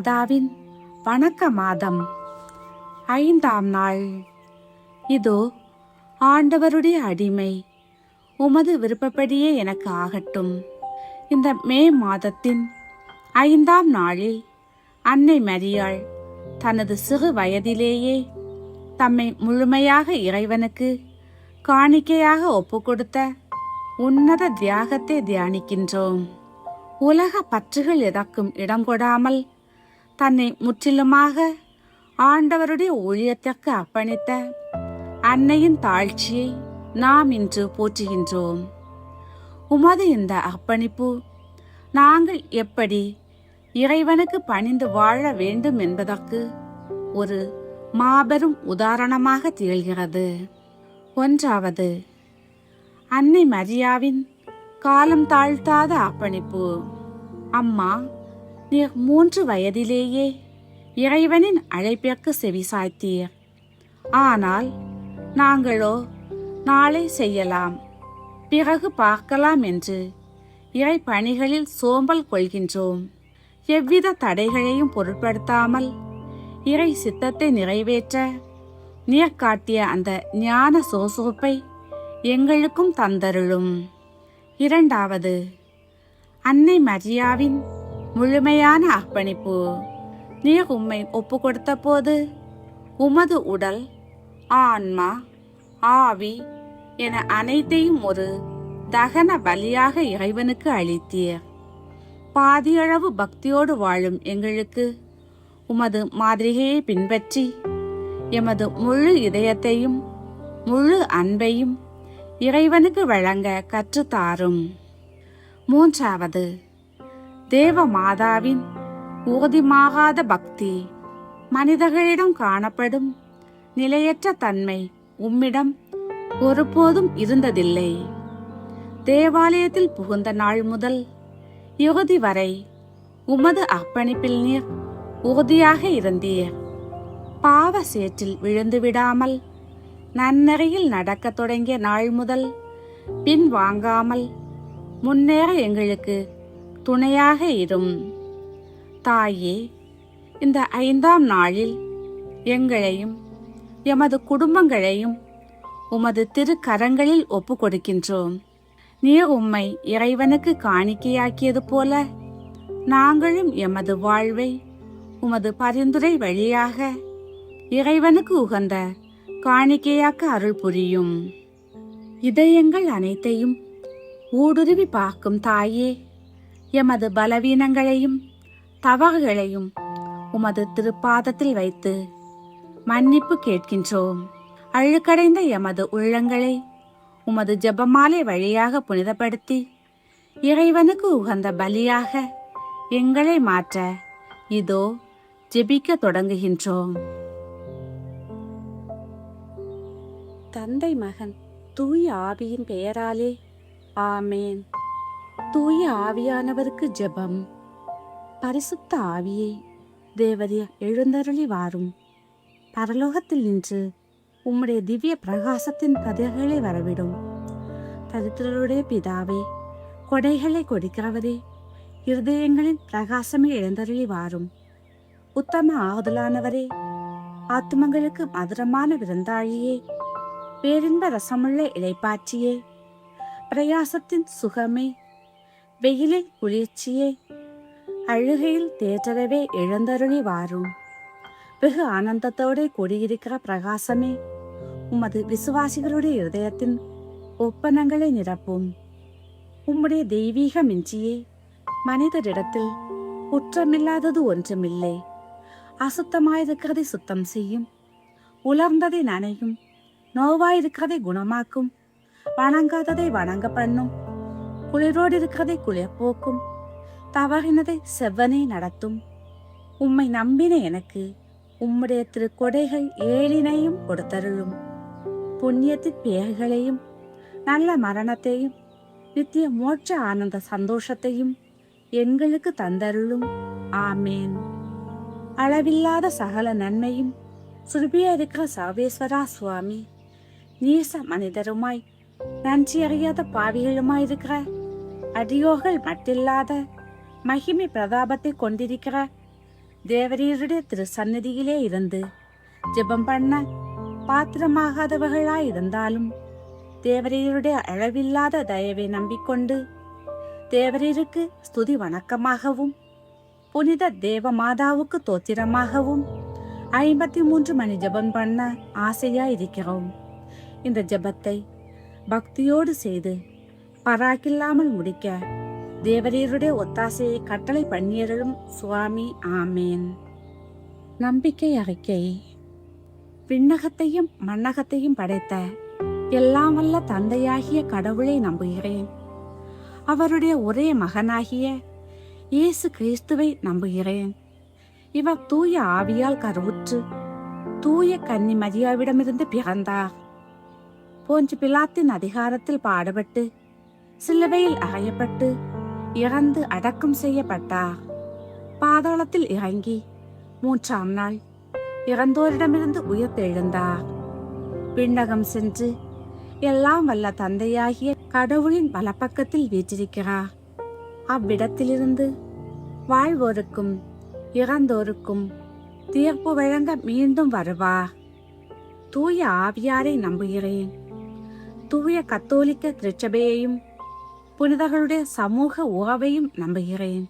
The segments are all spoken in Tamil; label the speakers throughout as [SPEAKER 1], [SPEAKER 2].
[SPEAKER 1] மாதாவின் வணக்க மாதம் 5ஆம் நாள். இதோ ஆண்டவருடைய அடிமை, உமது விருப்பப்படியே எனக்கு ஆகட்டும். இந்த மே மாதத்தின் 5ஆம் நாளில் அன்னை மரியாள் தனது சிறு வயதிலேயே தம்மை முழுமையாக இறைவனுக்கு காணிக்கையாக ஒப்புக்கொடுத்த உன்னத தியாகத்தை தியானிக்கின்றோம். உலக பற்றுகள் எதற்கும் இடம் கொடாமல் தன்னை முற்றிலுமாக ஆண்டவருடைய ஊழியத்திற்கு அர்ப்பணித்த அன்னையின் தாழ்ச்சியை நாம் இன்று போற்றுகின்றோம். உமது இந்த அர்ப்பணிப்பு நாங்கள் எப்படி இறைவனுக்கு பணிந்து வாழ வேண்டும் என்பதற்கு ஒரு மாபெரும் உதாரணமாக திகழ்கிறது. 1. அன்னை மரியாவின் காலம் தாழ்த்தாத அர்ப்பணிப்பு. அம்மா, நீர் 3 வயதிலேயே இறைவனின் அழைப்பிற்கு செவிசாய்த்தீர். ஆனால் நாங்களோ நாளை செய்யலாம், பிறகு பார்க்கலாம் என்று இறை பணிகளில் சோம்பல் கொள்கின்றோம். எவ்வித தடைகளையும் பொருட்படுத்தாமல் இறை சித்தத்தை நிறைவேற்ற நீர் காட்டிய அந்த ஞான சுறுசுறுப்பை எங்களுக்கும் தந்தருளும். 2. அன்னை மரியாவின் முழுமையான அர்ப்பணிப்பு. நீர் உம்மை ஒப்பு கொடுத்த போது உமது உடல், ஆன்மா, ஆவி என அனைத்தையும் ஒரு தகன பலியாக இறைவனுக்கு அளித்தீர். பாதியளவு பக்தியோடு வாழும் எங்களுக்கு உமது மாதிரிகையை பின்பற்றி எமது முழு இதயத்தையும் முழு அன்பையும் இறைவனுக்கு வழங்க கற்றுத்தாரும். 3. தேவ மாதாவின் உறுதிமாகாத பக்தி. மனிதர்களிடம் காணப்படும் நிலையற்ற தன்மை உம்மிடம் ஒருபோதும் இருந்ததில்லை. தேவாலயத்தில் புகுந்த நாள் முதல் இறுதி வரை உமது அர்ப்பணிப்பில் நீர் உறுதியாக இருந்தீர். பாவ சேற்றில் விழுந்து விடாமல் நன்னறையில் நடக்க தொடங்கிய நாள் முதல் பின் வாங்காமல் முன்னேற எங்களுக்கு துணையாக இரும். தாயே, இந்த 5ஆம் நாளில் எங்களையும் எமது குடும்பங்களையும் உமது திருக்கரங்களில் ஒப்பு கொடுக்கின்றோம். நீர் உம்மை இறைவனுக்கு காணிக்கையாக்கியது போல நாங்களும் எமது வாழ்வை உமது பரிந்துரை வழியாக இறைவனுக்கு உகந்த காணிக்கையாக்க அருள் புரியும். இதயங்கள் அனைத்தையும் ஊடுருவி பார்க்கும் தாயே, எமது பலவீனங்களையும் தவறுகளையும் உமது திருப்பாதத்தில் வைத்து மன்னிப்பு கேட்கின்றோம். அழுக்கடைந்த எமது உள்ளங்களை உமது ஜெபமாலை வழியாக புனிதப்படுத்தி இறைவனுக்கு உகந்த பலியாக எங்களை மாற்ற இதோ ஜெபிக்க தொடங்குகின்றோம். தந்தை, மகன், தூய ஆவியின் பெயராலே ஆமேன். தூய ஆவியானவருக்கு ஜெபம். பரிசுத்த ஆவியே, தேவரீர் எழுந்தருளி வாரும். பரலோகத்தில் நின்று உம்முடைய திவ்ய பிரகாசத்தின் கதிர்களை வரவிடும். தரித்திரருடைய பிதாவே, கொடைகளை கொடுக்கிறவரே, இருதயங்களின் பிரகாசமே எழுந்தருளி வாரும். உத்தம ஆறுதலானவரே, ஆத்மங்களுக்கு மதுரமான விருந்தாளியே, பேரின்ப ரசமுள்ள இலைப்பாற்றியே, பிரயாசத்தின் சுகமே, வெயிலில் குளிர்ச்சியே, அழுகையில் தேற்றரவே எழுந்தருளி வாரும். வெகு ஆனந்தத்தோடு கூடியிருக்கிற பிரகாசமே, உமது விசுவாசிகளுடைய இருதயத்தின் ஒப்பனங்களை நிரப்பும். உம்முடைய தெய்வீக மிஞ்சியே, மனிதரிடத்தில் குற்றமில்லாதது ஒன்றுமில்லை. அசுத்தமாயிருக்கிறதை சுத்தம் செய்யும், உலர்ந்ததை நனையும், நோவாயிருக்கிறதை குணமாக்கும், வணங்காததை வணங்க பண்ணும், குளிரோடு இருக்கிறதை குளிர் போக்கும், தவறினதை செவ்வனை நடத்தும். உம்மை நம்பின எனக்கு உம்முடைய திருக்கொடைகள் 7 கொடுத்தருளும். புண்ணியத்தின் பேர்களையும் நல்ல மரணத்தையும் நித்திய மோட்ச ஆனந்த சந்தோஷத்தையும் எங்களுக்கு தந்தருளும். ஆமேன். அளவில்லாத சகல நன்மையும் சுருபியா இருக்கிற சர்வேஸ்வரா சுவாமி, நீச மனிதருமாய் நன்றி அறியாத பாவிகளுமாயிருக்கிற அடியோர்கள் மட்டில்லாத மகிமை பிரதாபத்தை கொண்டிருக்கிற தேவரீருடைய திரு சந்நிதியிலே இருந்து ஜெபம் பண்ண பாத்திரமாகாதவர்களாயிருந்தாலும் தேவரீருடைய அளவில்லாத தயவை நம்பிக்கொண்டு தேவரீருக்கு ஸ்துதி வணக்கமாகவும் புனித தேவ மாதாவுக்கு தோத்திரமாகவும் 53 மணி ஜெபம் பண்ண ஆசையா இருக்கிறோம். இந்த ஜெபத்தை பக்தியோடு செய்து பராக்கில்லாமல் முடிக்க தேவரீருடைய ஒத்தாசையை கட்டளை பண்ணியருளும் சுவாமி. ஆமேன். நம்பிக்கை அறிக்கை. விண்ணகத்தையும் மண்ணகத்தையும் படைத்த எல்லாம் வல்ல தந்தையாகிய கடவுளை நம்புகிறேன். அவருடைய ஒரே மகனாகிய இயேசு கிறிஸ்துவை நம்புகிறேன். இவர் தூய ஆவியால் கருவுற்று தூய கன்னி மரியாவிடமிருந்து பிறந்தார். போஞ்சு பிலாத்தின் அதிகாரத்தில் பாடுபட்டு சிலுவையில் அறையப்பட்டு இறந்து அடக்கம் செய்யப்பட்டார். பாதாளத்தில் இறங்கி 3ஆம் நாள் இறந்தோரிடமிருந்து உயிர்த்தெழுந்தார். விண்ணகம் சென்று எல்லாம் வல்ல தந்தையாகிய கடவுளின் வலப்பக்கத்தில் வீற்றிருக்கிறார். அவ்விடத்திலிருந்து வாழ்வோருக்கும் இறந்தோருக்கும் தீர்ப்பு வழங்க மீண்டும் வருவார். தூய ஆவியாரை நம்புகிறேன். தூய கத்தோலிக்க திருச்சபையையும் புனிதர்களுடைய சமூக உறவையும் நம்புகிறேன்.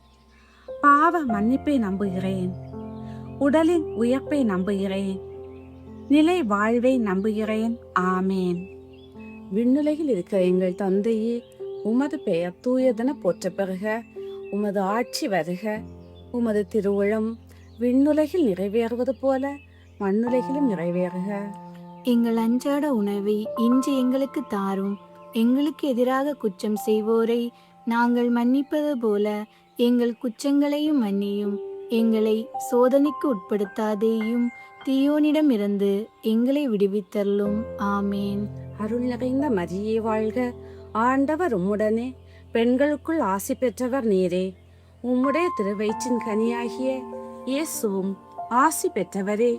[SPEAKER 1] பாவ மன்னிப்பை நம்புகிறேன். உடலின் உயர்ப்பை நம்புகிறேன். நிலை வாழ்வை நம்புகிறேன். ஆமேன். விண்ணுலகில் இருக்கிற எங்கள் தந்தையே, உமது பெயர் தூயதென போற்ற பெறுக. உமது ஆட்சி வருக. உமது திருவுளம் விண்ணுலகில் நிறைவேறுவது போல மண்ணுலகிலும் நிறைவேறுக.
[SPEAKER 2] எங்கள் அன்றாட உணவை இன்று எங்களுக்கு தாரும். எங்களுக்கு எதிராக குற்றம் செய்வோரை நாங்கள் மன்னிப்பது போல எங்கள் குற்றங்களையும் மன்னியும். எங்களை சோதனைக்கு உட்படுத்தாதேயும், தீயோனிடமிருந்து எங்களை விடுவித்தருளும். ஆமேன்.
[SPEAKER 1] அருள் நிறைந்த மரியே வாழ்க. ஆண்டவர் உம்முடனே, பெண்களுக்குள் ஆசி பெற்றவர் நீரே. உம்முடைய திருவயிற்றின் கனியாகிய இயேசுவும் ஆசி பெற்றவரே.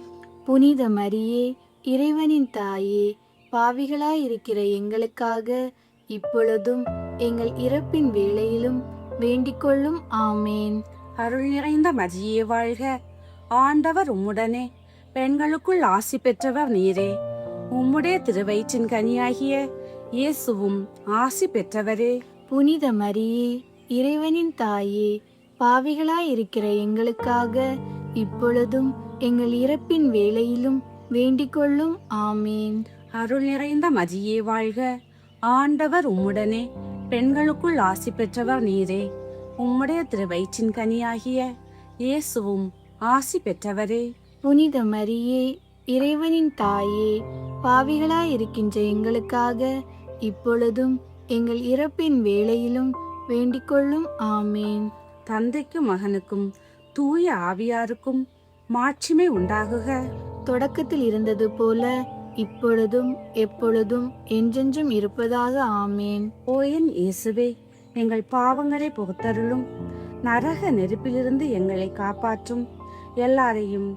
[SPEAKER 2] புனித மரியே, இறைவனின் தாயே, பாவிகளாயிருக்கிற எங்களுக்காக இப்பொழுதும் எங்கள் இறப்பின் வேளையிலும் வேண்டிக்கொள்ளும். ஆமேன்.
[SPEAKER 1] அருள் நிறைந்த மரியே வாழ்க. ஆண்டவர் உம்முடனே, பெண்களுக்குள் ஆசி பெற்றவர் நீரே. உம்முடைய திருவயிற்றின் கனியாகிய இயேசுவும் ஆசி பெற்றவரே.
[SPEAKER 2] புனித மரியே, இறைவனின் தாயே, பாவிகளாயிருக்கிற எங்களுக்காக இப்பொழுதும் எங்கள் இறப்பின் வேளையிலும் வேண்டிக்கொள்ளும். ஆமேன்.
[SPEAKER 1] அருள் நிறைந்த மரியே வாழ்க. ஆண்டவர் உம்முடனே, பெண்களுக்குள் ஆசி பெற்றவர் நீரே. உம்முடைய திருவயிற்றின் கனியாகிய இயேசுவும் ஆசி பெற்றவரே.
[SPEAKER 2] புனித மரியே, இறைவனின் தாயே, பாவிகளாயிருக்கின்ற எங்களுக்காக இப்பொழுதும் எங்கள் இறப்பின் வேளையிலும் வேண்டிக்கொள்ளும். ஆமேன்.
[SPEAKER 1] தந்தைக்கும் மகனுக்கும் தூய ஆவியாருக்கும் மாட்சிமை உண்டாகுக.
[SPEAKER 2] தொடக்கத்தில் இருந்தது போல இப்பொழுதும் எப்பொழுதும் என்றென்றும் இருப்பதாக. ஆமேன்.
[SPEAKER 1] ஓ என் இயேசுவே, எங்கள் பாவங்களை பொறுத்தருளும். நரக நெருப்பிலிருந்து எங்களை காப்பாற்றும். எல்லாரையும்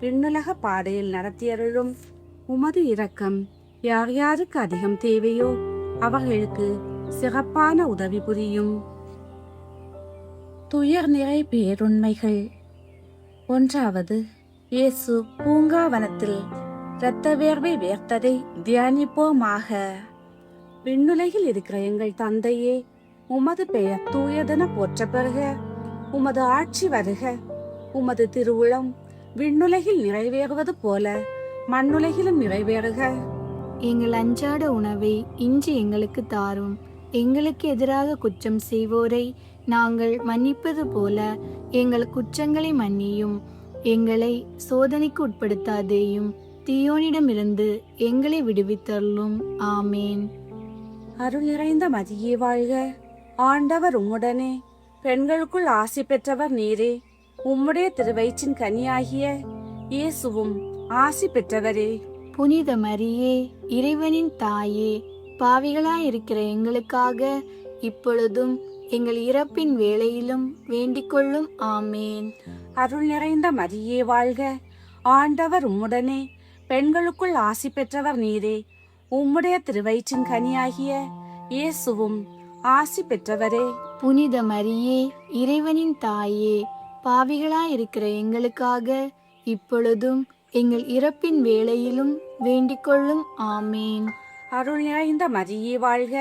[SPEAKER 1] விண்ணுலக பாதையில் நடத்தியருளும். உமது இரக்கம் யார் யாருக்கு அதிகம் தேவையோ அவர்களுக்கு சிறப்பான உதவி புரியும். துயர் நிறை பேருண்மைகள். 1. இயேசு பூங்காவனத்தில் இரத்த வேர்வை வேர்த்ததை தியானிப்போமாக. விண்ணுலகில் இருக்கிற எங்கள் தந்தையே, உமது பெயர் தூயதென போற்ற பெறுக. உமது ஆட்சி வருக. உமது திருவுளம் விண்ணுலகில் நிறைவேறுவது போல மண்ணுலகிலும் நிறைவேறுக.
[SPEAKER 2] எங்கள் அன்றாட உணவை இன்று எங்களுக்கு தாரும். எங்களுக்கு எதிராக குற்றம் செய்வோரை நாங்கள் மன்னிப்பது போல எங்கள் குற்றங்களை மன்னியும். எங்களை சோதனைக்கு உட்படுத்தாதேயும், தீயோனிடமிருந்து எங்களை விடுவித்தருளும். ஆமேன்.
[SPEAKER 1] அருள் நிறைந்த மரியே வாழ்க. ஆண்டவர் உம்முடனே, பெண்களுக்குள் ஆசி பெற்றவர் நீரே. உம்முடைய திருவயிற்றின் கனியாகிய இயேசுவும் ஆசி பெற்றவரே.
[SPEAKER 2] புனித மரியே, இறைவனின் தாயே, பாவிகளாயிருக்கிற எங்களுக்காக இப்பொழுதும் எங்கள் இறப்பின் வேளையிலும் வேண்டிக்கொள்ளும். ஆமேன்.
[SPEAKER 1] அருள் நிறைந்த மரியே வாழ்க. ஆண்டவர் உம்முடனே, பெண்களுக்குள் ஆசி பெற்றவர் நீரே. உம்முடைய திருவயிற்றின் கனியாகிய இயேசுவும் ஆசி பெற்றவரே.
[SPEAKER 2] புனித மரியே, இறைவனின் தாயே, பாவிகளாயிருக்கிற எங்களுக்காக இப்பொழுதும் எங்கள் இறப்பின் வேளையிலும் வேண்டிக்கொள்ளும் ஆமேன்.
[SPEAKER 1] அருள் நிறைந்த மரியே வாழ்க,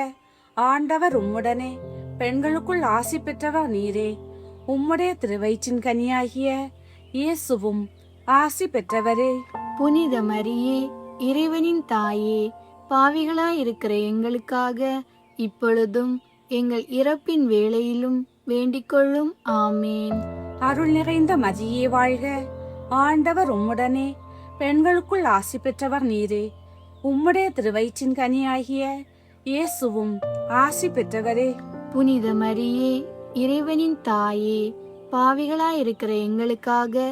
[SPEAKER 1] ஆண்டவர் உம்முடனே, பெண்களுக்குள் ஆசி பெற்றவர் நீரே. உம்முடைய திருவயிற்றின் கனியாகிய இயேசுவும் ஆசி பெற்றவரே.
[SPEAKER 2] புனித மரியே, இறைவனின் தாயே, பாவிகளாயிருக்கிற எங்களுக்காக இப்பொழுதும் எங்கள் இறப்பின் வேளையிலும் வேண்டிக்கொள்ளும் ஆமேன்.
[SPEAKER 1] அருள் நிறைந்த மரியே வாழ்க, ஆண்டவர் உம்முடனே, பெண்களுக்குள் ஆசி பெற்றவர் நீரே. உம்முடைய திருவயிற்றின் கனியாகிய இயேசுவும் ஆசி பெற்றவரே.
[SPEAKER 2] புனித மரியே, இறைவனின் தாயே, பாவிகளாயிருக்கிற எங்களுக்காக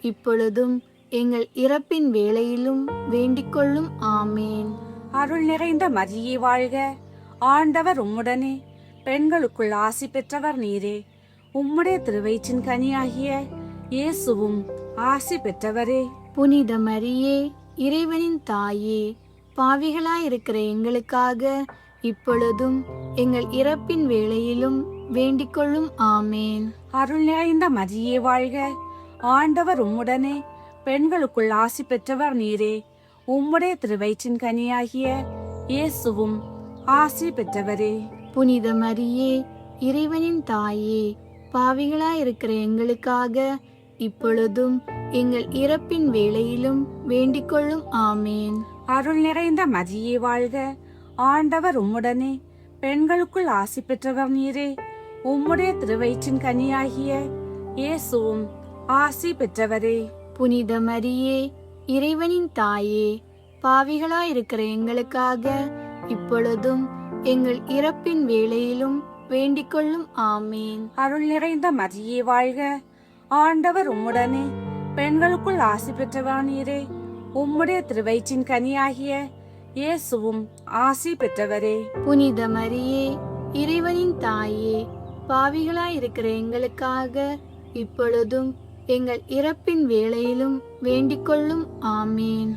[SPEAKER 2] இப்பொழுதும் எங்கள் இறப்பின் வேளையிலும் வேண்டிக்கொள்ளும் ஆமேன்.
[SPEAKER 1] அருள் நிறைந்த மரியே வாழ்க, ஆண்டவர் உம்முடனே, பெண்களுக்குள் ஆசி பெற்றவர் நீரே. உம்முடைய திருவயிற்றின் கனியாகிய இயேசுவும் ஆசி பெற்றவரே.
[SPEAKER 2] புனித மரியே, இறைவனின் தாயே, பாவிகளாயிருக்கிற எங்களுக்காக இப்பொழுதும் எங்கள் இறப்பின் வேளையிலும் வேண்டிக்கொள்ளும் ஆமேன்.
[SPEAKER 1] அருள் நிறைந்த மரியே வாழ்க, ஆண்டவர் உம்முடனே, பெண்களுக்குள் ஆசி பெற்றவர் நீரே. உம்முடைய திருவயிற்றின் கனியாகிய இயேசுவும் ஆசி பெற்றவரே.
[SPEAKER 2] புனித மரியே, இறைவனின் தாயே, பாவிகளாயிருக்கிற எங்களுக்காக இப்பொழுதும் எங்கள் இறப்பின் வேளையிலும் வேண்டிக்கொள்ளும் ஆமேன்.
[SPEAKER 1] அருள் நிறைந்த மரியே வாழ்க, ஆண்டவர் உம்முடனே, பெண்களுக்குள் ஆசி பெற்றவர் நீரே. உம்முடைய திருவயிற்றின் கனியாகிய இயேசுவும் ஆசி பெற்றவரே.
[SPEAKER 2] புனித மரியே, இறைவனின் தாயே, பாவிகளாயிருக்கிற எங்களுக்காக இப்பொழுதும் எங்கள் இறப்பின் வேளையிலும் வேண்டிக்கொள்ளும் ஆமேன்.
[SPEAKER 1] அருள் நிறைந்த மரியே வாழ்க, ஆண்டவர் உம்முடனே, பெண்களுக்குள் ஆசி பெற்றவர் நீரே. உம்முடைய திருவயிற்றின் கனியாகிய இயேசுவும் ஆசி பெற்றவரே.
[SPEAKER 2] புனித மரியே, இறைவனின் தாயே, பாவிகளாயிருக்கிற எங்களுக்காக இப்பொழுதும் எங்கள் இறப்பின் வேளையிலும் வேண்டிக்கொள்ளும் ஆமேன்.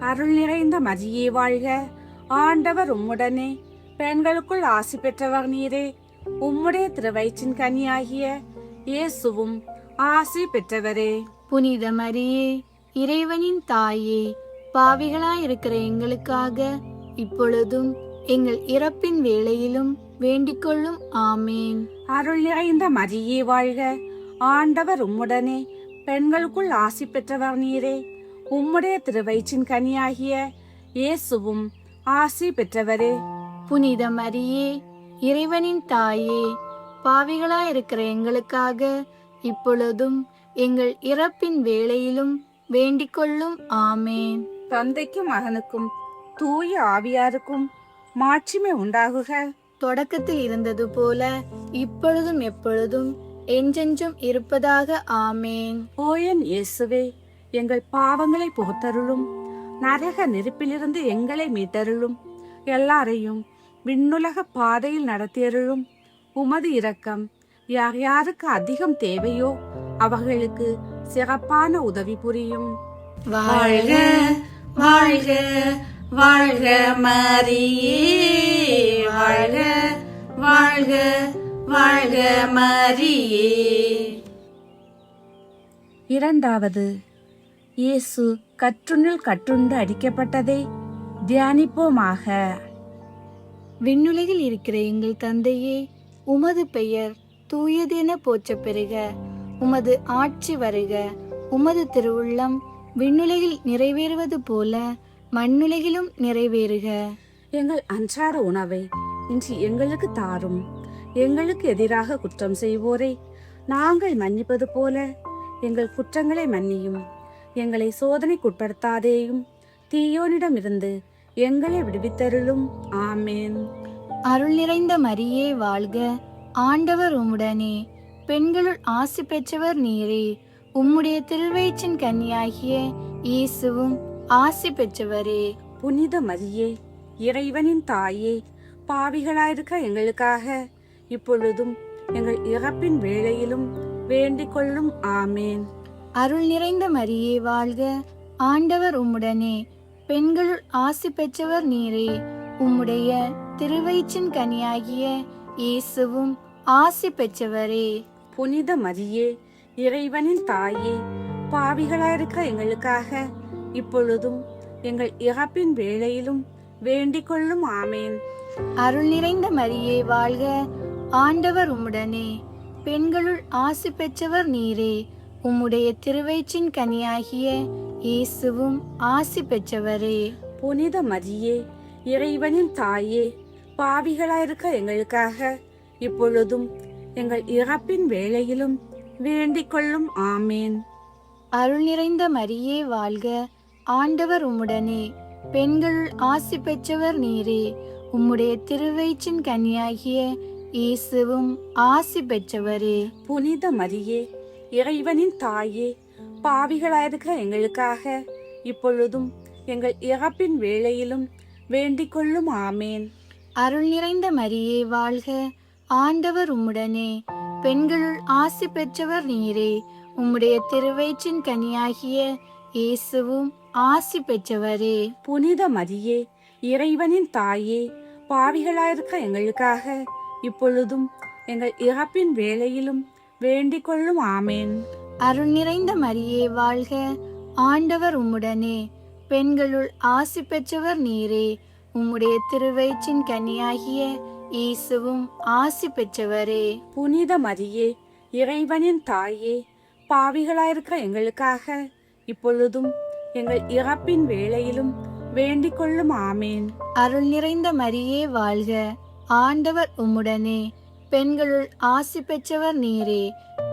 [SPEAKER 1] அருள் நிறைந்த மரியே வாழ்க, ஆண்டவர் உம்முடனே, பெண்களுக்குள் ஆசி பெற்றவர் நீரே. உம்முடைய திருவயிற்றின் கனியாகிய இயேசுவும் ஆசி பெற்றவரே.
[SPEAKER 2] புனித மரியே, இறைவனின் தாயே, பாவிகளாயிருக்கிற எங்களுக்காக இப்பொழுதும் எங்கள் இறப்பின் வேளையிலும் வேண்டிக்கொள்ளும் ஆமேன்.
[SPEAKER 1] அருள் நிறைந்த மரியே வாழ்க, ஆண்டவர் உம்முடனே, பெண்களுக்குள் ஆசி பெற்றவர் நீரே. உம்முடைய திருவயிற்றின் கனியாகிய இயேசுவும் ஆசி பெற்றவரே.
[SPEAKER 2] புனித மரியே, இறைவனின் தாயே, பாவிகளாயிருக்கிற எங்களுக்காக இப்பொழுதும் எங்கள் இறப்பின் வேளையிலும் வேண்டிக்கொள்ளும் ஆமேன்.
[SPEAKER 1] தந்தைக்கும் மகனுக்கும் தூய ஆவியாருக்கும் மாட்சிமை உண்டாகுக.
[SPEAKER 2] தொடக்கத்தில் இருந்தது போல இப்பொழுதும் எப்பொழுதும் என்றென்றும் இருப்பதாக ஆமேன்.
[SPEAKER 1] ஓ என் இயேசுவே, எங்கள் பாவங்களை புகுத்தருளும், நரக நெருப்பிலிருந்து எங்களை மீட்டருளும், எல்லாரையும் விண்ணுலக பாதையில் நடத்தியருளும். உமது இரக்கம் யார் யாருக்கு அதிகம் தேவையோ அவர்களுக்கு சிறப்பான உதவி புரியும்.
[SPEAKER 3] வாழ்க வாழ்க வாழ்க மரியே, வாழ்க வாழ்க வாழ்க மரியே.
[SPEAKER 1] இரண்டாவது, இயேசு கற்றுண்ணில் கற்றுண்டு அடிக்கப்பட்டதை தியானிப்போமாக.
[SPEAKER 2] விண்ணுலகில் இருக்கிற எங்கள் தந்தையே, உமது பெயர் தூயதென போற்றப் பெறுக. உமது ஆட்சி வருக. உமது திருவுள்ளம் விண்ணுலகில் நிறைவேறுவது போல மண்ணுலகிலும் நிறைவேறுக.
[SPEAKER 1] எங்கள் அன்றாட உணவை இன்று எங்களுக்கு தாரும். எங்களுக்கு எதிராக குற்றம் செய்வோரை நாங்கள் மன்னிப்பது போல எங்கள் குற்றங்களை மன்னியும். எங்களை சோதனைக்குட்படுத்தாதேயும், தீயோனிடமிருந்து எங்களை விடுவித்தருளும். ஆமேன்.
[SPEAKER 2] அருள் நிறைந்த மரியே வாழ்க, ஆண்டவர் உம்முடனே, பெண்களுள் ஆசி பெற்றவர் நீரே. உம்முடைய திருவயிற்றின் கன்னியாகிய இயேசுவும் ஆசி பெற்றவரே.
[SPEAKER 1] புனித மரியே, இறைவனின் தாயே, பாவிகளாயிருக்க எங்களுக்காக இப்பொழுதும் எங்கள் இறப்பின் வேளையிலும் வேண்டிக் கொள்ளும். ஆமேன்.
[SPEAKER 2] அருள் நிறைந்த மரியே வாழ்க, ஆண்டவர் உம்முடனே, பெண்களுள் ஆசி பெற்றவர் நீரே. உம்முடைய திருவயிற்றின் கனியாகிய இயேசுவும் ஆசி பெற்றவரே.
[SPEAKER 1] புனித மரியே, இறைவனின் தாயே, பாவிகளாயிருக்கிற எங்களுக்காக இப்பொழுதும் எங்கள் இறப்பின் வேளையிலும் வேண்டிக் கொள்ளும். ஆமேன்.
[SPEAKER 2] அருள் நிறைந்த மரியே வாழ்க, ஆண்டவர் உம்முடனே, பெண்களுள் ஆசி பெற்றவர் நீரே. உம்முடைய திருவயிற்றின் கனியாகிய இயேசுவும் ஆசி பெற்றவரே.
[SPEAKER 1] புனித மரியே, இறைவனின் தாயே, பாவிகளாயிருக்க எங்களுக்காக இப்பொழுதும் எங்கள் இறப்பின் வேளையிலும் வேண்டிக் கொள்ளும். ஆமேன்.
[SPEAKER 2] அருள் நிறைந்த மரியே வாழ்க, ஆண்டவர் உம்முடனே, பெண்களுள் ஆசி பெற்றவர் நீரே. உம்முடைய திருவயிற்றின் கனியாகிய இயேசுவும் ஆசி பெற்றவரே.
[SPEAKER 1] புனித மரியே, இறைவனின் தாயே, பாவிகளாயிருக்க எங்களுக்காக இப்பொழுதும் எங்கள் இறப்பின் வேளையிலும் வேண்டிக் கொள்ளும். ஆமேன்.
[SPEAKER 2] அருள் நிறைந்த மரியே வாழ்க, ஆண்டவர் உம்முடனே, பெண்களுள் ஆசி பெற்றவர் நீரே. உம்முடைய திருவயிற்றின் கனியாகிய இயேசுவும் ஆசி பெற்றவரே.
[SPEAKER 1] புனித மரியே, இறைவனின் தாயே, பாவிகளாயிருக்க எங்களுக்காக இப்பொழுதும் எங்கள் இறப்பின் வேளையிலும் வேண்டிக் கொள்ளும். ஆமேன்.
[SPEAKER 2] அருள் நிறைந்த மரியே வாழ்க, ஆண்டவர் உம்முடனே, பெண்களுள் ஆசி பெற்றவர் நீரே. உம்முடைய திருவயிற்றின் கனியாகிய இயேசுவும் ஆசி பெற்றவரே.
[SPEAKER 1] புனித மரியே, இறைவனின் தாயே, பாவிகளாயிருக்க எங்களுக்காக இப்பொழுதும் எங்கள் இறப்பின் வேளையிலும் வேண்டிக் கொள்ளும். ஆமேன்.
[SPEAKER 2] அருள் நிறைந்த மரியே வாழ்க, ஆண்டவர் உம்முடனே, பெண்களுள் ஆசி பெற்றவர் நீரே.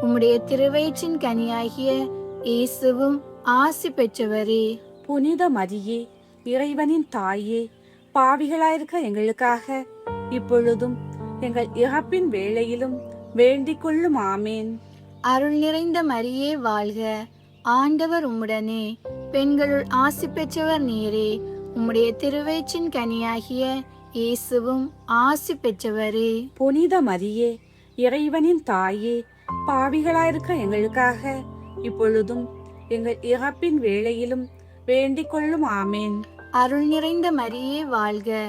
[SPEAKER 2] உம்முடைய திருவயிற்றின் கனியாகிய இயேசுவும் ஆசி பெற்றவரே.
[SPEAKER 1] புனித மரியே, இறைவனின் தாயே, பாவிகளாயிருக்க எங்களுக்காக இப்பொழுதும் எங்கள் இறப்பின் வேளையிலும் வேண்டிக் கொள்ளும். ஆமேன்.
[SPEAKER 2] அருள் நிறைந்த மரியே வாழ்க, ஆண்டவர் உம்முடனே, பெண்களுள் ஆசி பெற்றவர் நீரே. உம்முடைய திருவயிற்றின் கனியாகிய இயேசுவும் ஆசி பெற்றவரே.
[SPEAKER 1] புனித மரியே, இறைவனின் தாயே, பாவிகளாயிருக்க எங்களுக்காக இப்பொழுதும் எங்கள் இறப்பின் வேளையிலும் வேண்டிக் கொள்ளும். ஆமேன்.
[SPEAKER 2] அருள் நிறைந்த மரியே வாழ்க,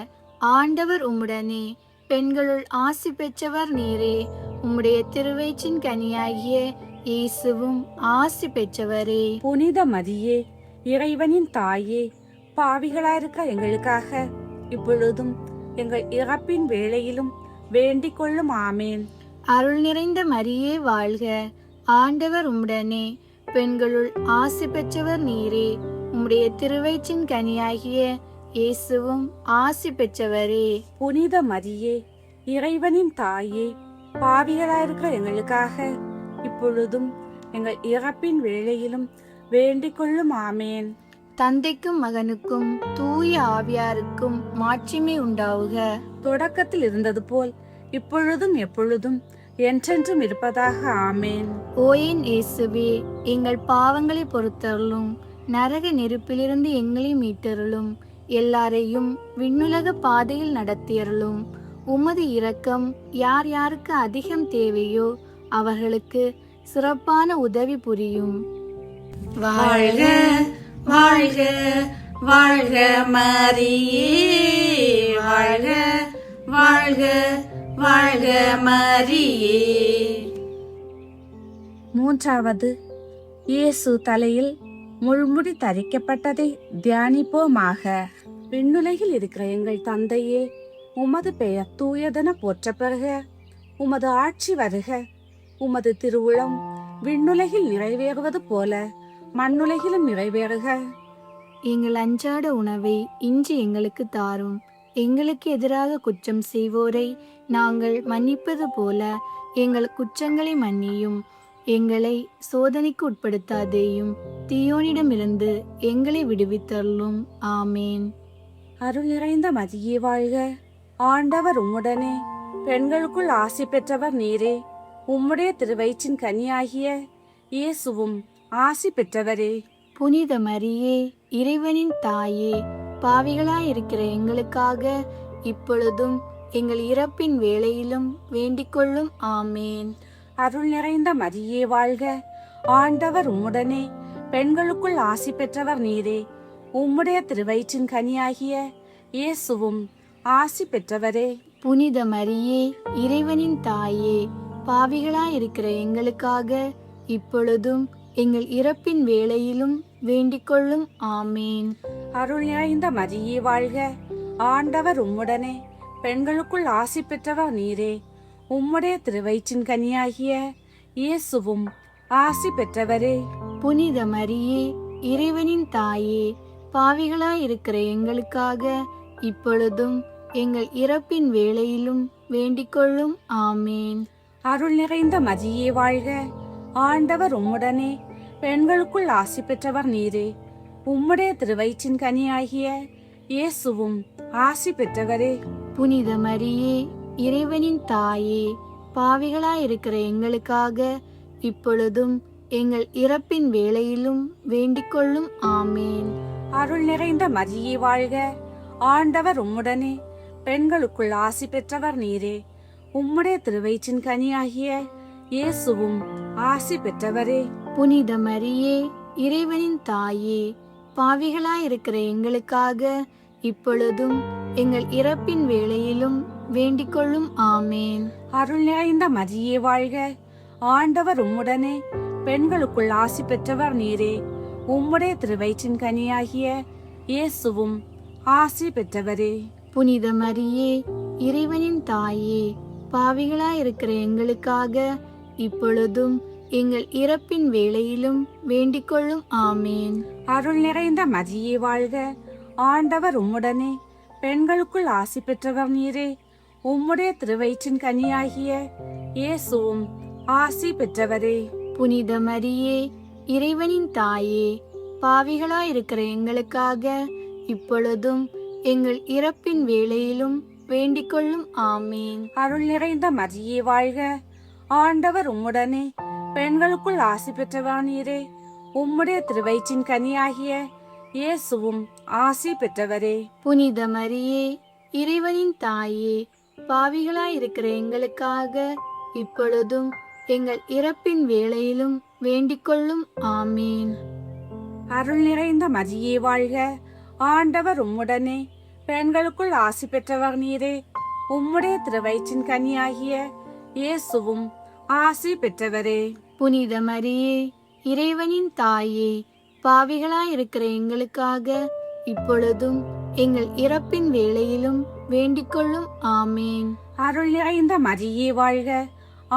[SPEAKER 2] ஆண்டவர் உம்முடனே, பெண்களுள் ஆசி பெற்றவர் நீரே. உம்முடைய திருவயிற்றின் கனியாகிய இயேசுவும் ஆசி பெற்றவரே.
[SPEAKER 1] புனித மரியே, இறைவனின் தாயே, பாவிகளாயிருக்க எங்களுக்காக இப்பொழுதும் எங்கள் இறப்பின் வேளையிலும் வேண்டிக் கொள்ளும். ஆமேன்.
[SPEAKER 2] அருள் நிறைந்த மரியே வாழ்க, ஆண்டவர் உம்முடனே, பெண்களுள் ஆசி பெற்றவர் நீரே. உம்முடைய திருவயிற்றின் கனியாகிய இயேசுவும் ஆசி பெற்றவரே.
[SPEAKER 1] புனித மரியே, இறைவனின் தாயே, பாவிகளாயிருக்க எங்களுக்காக இப்பொழுதும் எங்கள் இறப்பின் வேளையிலும் வேண்டிக் கொள்ளும். ஆமேன்.
[SPEAKER 2] தந்தைக்கும் மகனுக்கும் தூய ஆவியாருக்கும் மாட்சிமை உண்டாவுக.
[SPEAKER 1] தொடக்கத்தில் இருந்தது போல் இப்பொழுதும் எப்பொழுதும் என்றென்றும் இருப்பதாக. ஆமேன்.
[SPEAKER 2] ஓயேன் இயேசுவே, எங்கள் பாவங்களை பொறுத்தருளும், நரக நெருப்பிலிருந்து எங்களை மீட்டருளும், எல்லாரையும் விண்ணுலக பாதையில் நடத்தியருளும். உமது இரக்கம் யார் யாருக்கு அதிகம் தேவையோ அவர்களுக்கு சிறப்பான உதவி புரியும்.
[SPEAKER 3] வாழ்க வாழ்க வாழ்க மரியே, வாழ்க வாழ்க வாழ்க மரியே.
[SPEAKER 1] மூன்றாவது, இயேசு தலையில் முள்முடி தரிக்கப்பட்டதை தியானிப்போமாக. விண்ணுலகில் இருக்கிற எங்கள் தந்தையே, உமது பெயர் தூயதென போற்றப் பெறுக. உமது ஆட்சி வருக. உமது திருவுளம் விண்ணுலகில் நிறைவேறுவது போல மண்ணுலகிலும் நிறைவேறுக.
[SPEAKER 2] எங்கள் அன்றாட உணவை இன்று எங்களுக்கு தாரும். எங்களுக்கு எதிராக குற்றம் செய்வோரை நாங்கள் மன்னிப்பது போல எங்கள் குற்றங்களை மன்னியும். எங்களை சோதனைக்கு உட்படுத்தாதேயும், தீயோனிடமிருந்து எங்களை விடுவித்தருளும். ஆமேன்.
[SPEAKER 1] அருள் நிறைந்த மரியே வாழ்க, ஆண்டவர் உம்முடனே, பெண்களுக்குள் ஆசி பெற்றவர் நீரே. உம்முடைய திருவயிற்றின் கனியாகிய இயேசுவும் ஆசி பெற்றவரே.
[SPEAKER 2] புனித மரியே, இறைவனின் தாயே, பாவிகளாயிருக்கிற எங்களுக்காக இப்பொழுதும் எங்கள் இறப்பின் வேளையிலும் வேண்டிக் கொள்ளும். ஆமேன்.
[SPEAKER 1] அருள் நிறைந்த மரியே வாழ்க, ஆண்டவர் உம்முடனே, பெண்களுக்குள் ஆசி பெற்றவர் நீரே. உம்முடைய திருவயிற்றின் கனியாகிய இயேசுவும் ஆசி பெற்றவரே.
[SPEAKER 2] புனித மரியே, இறைவனின் தாயே, பாவிகளாயிருக்கிற எங்களுக்காக இப்பொழுதும் எங்கள் இறப்பின் வேளையிலும் வேண்டிக்கொள்ளும். ஆமேன்.
[SPEAKER 1] அருள் நிறைந்த மரியே வாழ்க, ஆண்டவர் உம்முடனே, பெண்களுக்குள் ஆசி பெற்றவர் நீரே. உம்முடைய திருவயிற்றின் கனியாகிய இயேசுவும் ஆசி பெற்றவரே.
[SPEAKER 2] புனித மரியே, இறைவனின் தாயே, பாவிகளாயிருக்கிற எங்களுக்காக இப்பொழுதும் எங்கள் இறப்பின் வேளையிலும் வேண்டிக்கொள்ளும். ஆமேன்.
[SPEAKER 1] அருள் நிறைந்த மரியே வாழ்க, ஆண்டவர் உம்முடனே, பெண்களுக்குள் ஆசி பெற்றவர் நீரே. உம்முடைய திருவயிற்றின் கனியாகிய இயேசுவும் ஆசி பெற்றவரே.
[SPEAKER 2] புனித மரியே, இறைவனின் தாயே, பாவிகளாயிருக்கிற எங்களுக்காக இப்பொழுதும் எங்கள் இறப்பின் வேளையிலும் வேண்டிக்கொள்ளும். ஆமேன்.
[SPEAKER 1] அருள் நிறைந்த மரியே வாழ்க, ஆண்டவர் உம்முடனே, பெண்களுக்குள் ஆசி பெற்றவர் நீரே. உம்முடைய திருவயிற்றின் கனியாகிய இயேசுவும் ஆசி பெற்றவரே.
[SPEAKER 2] புனித மரியே, இறைவனின் தாயே, பாவிகளாயிருக்கிற எங்களுக்காக இப்பொழுதும் எங்கள் இறப்பின் வேளையிலும் வேண்டிக்கொள்ளும். ஆமேன்.
[SPEAKER 1] அருள் நிறைந்த மரியே வாழ்க, ஆண்டவர் உம்முடனே, பெண்களுக்குள் ஆசி பெற்றவர் நீரே. உம்முடைய திருவயிற்றின் கனியாகிய இயேசுவும் ஆசி பெற்றவரே.
[SPEAKER 2] புனித மரியே, இறைவனின் தாயே, பாவிகளாயிருக்கிற எங்களுக்காக இப்பொழுதும் எங்கள் இறப்பின் வேளையிலும் வேண்டிக்கொள்ளும். ஆமேன்.
[SPEAKER 1] அருள் நிறைந்த மரியே வாழ்க, ஆண்டவர் உம்முடனே, பெண்களுக்குள் ஆசி பெற்றவர் நீரே. உம்முடைய திருவயிற்றின் கனியாகிய இயேசுவும் ஆசி பெற்றவரே.
[SPEAKER 2] புனித மரியே, இறைவனின் தாயே, பாவிகளாயிருக்கிற எங்களுக்காக இப்பொழுதும் எங்கள் இறப்பின் வேளையிலும் வேண்டிக்கொள்ளும். ஆமேன்.
[SPEAKER 1] அருள் நிறைந்த மரியே வாழ்க, ஆண்டவர் உம்முடனே, பெண்களுக்குள் ஆசி பெற்றவர் நீரே. உம்முடைய திருவயிற்றின் கனியாகிய இயேசுவும் ஆசி பெற்றவரே.
[SPEAKER 2] புனித மரியே, இறைவனின் தாயே, பாவிகளாயிருக்கிற எங்களுக்காக இப்பொழுதும் எங்கள் இறப்பின் வேளையிலும் வேண்டிக்கொள்ளும். ஆமேன்.
[SPEAKER 1] அருள் நிறைந்த மரியே வாழ்க, ஆண்டவர் உம்முடனே, பெண்களுக்குள் ஆசி பெற்றவர் நீரே. உம்முடைய திருவயிற்றின் கனியாகிய இயேசுவும் ஆசி பெற்றவரே.
[SPEAKER 2] புனித மரியே, இறைவனின் தாயே, பாவிகளாயிருக்கிற எங்களுக்காக இப்பொழுதும் எங்கள் இறப்பின் வேளையிலும் வேண்டிக்கொள்ளும். ஆமேன்.
[SPEAKER 1] அருள் நிறைந்த மரியே வாழ்க,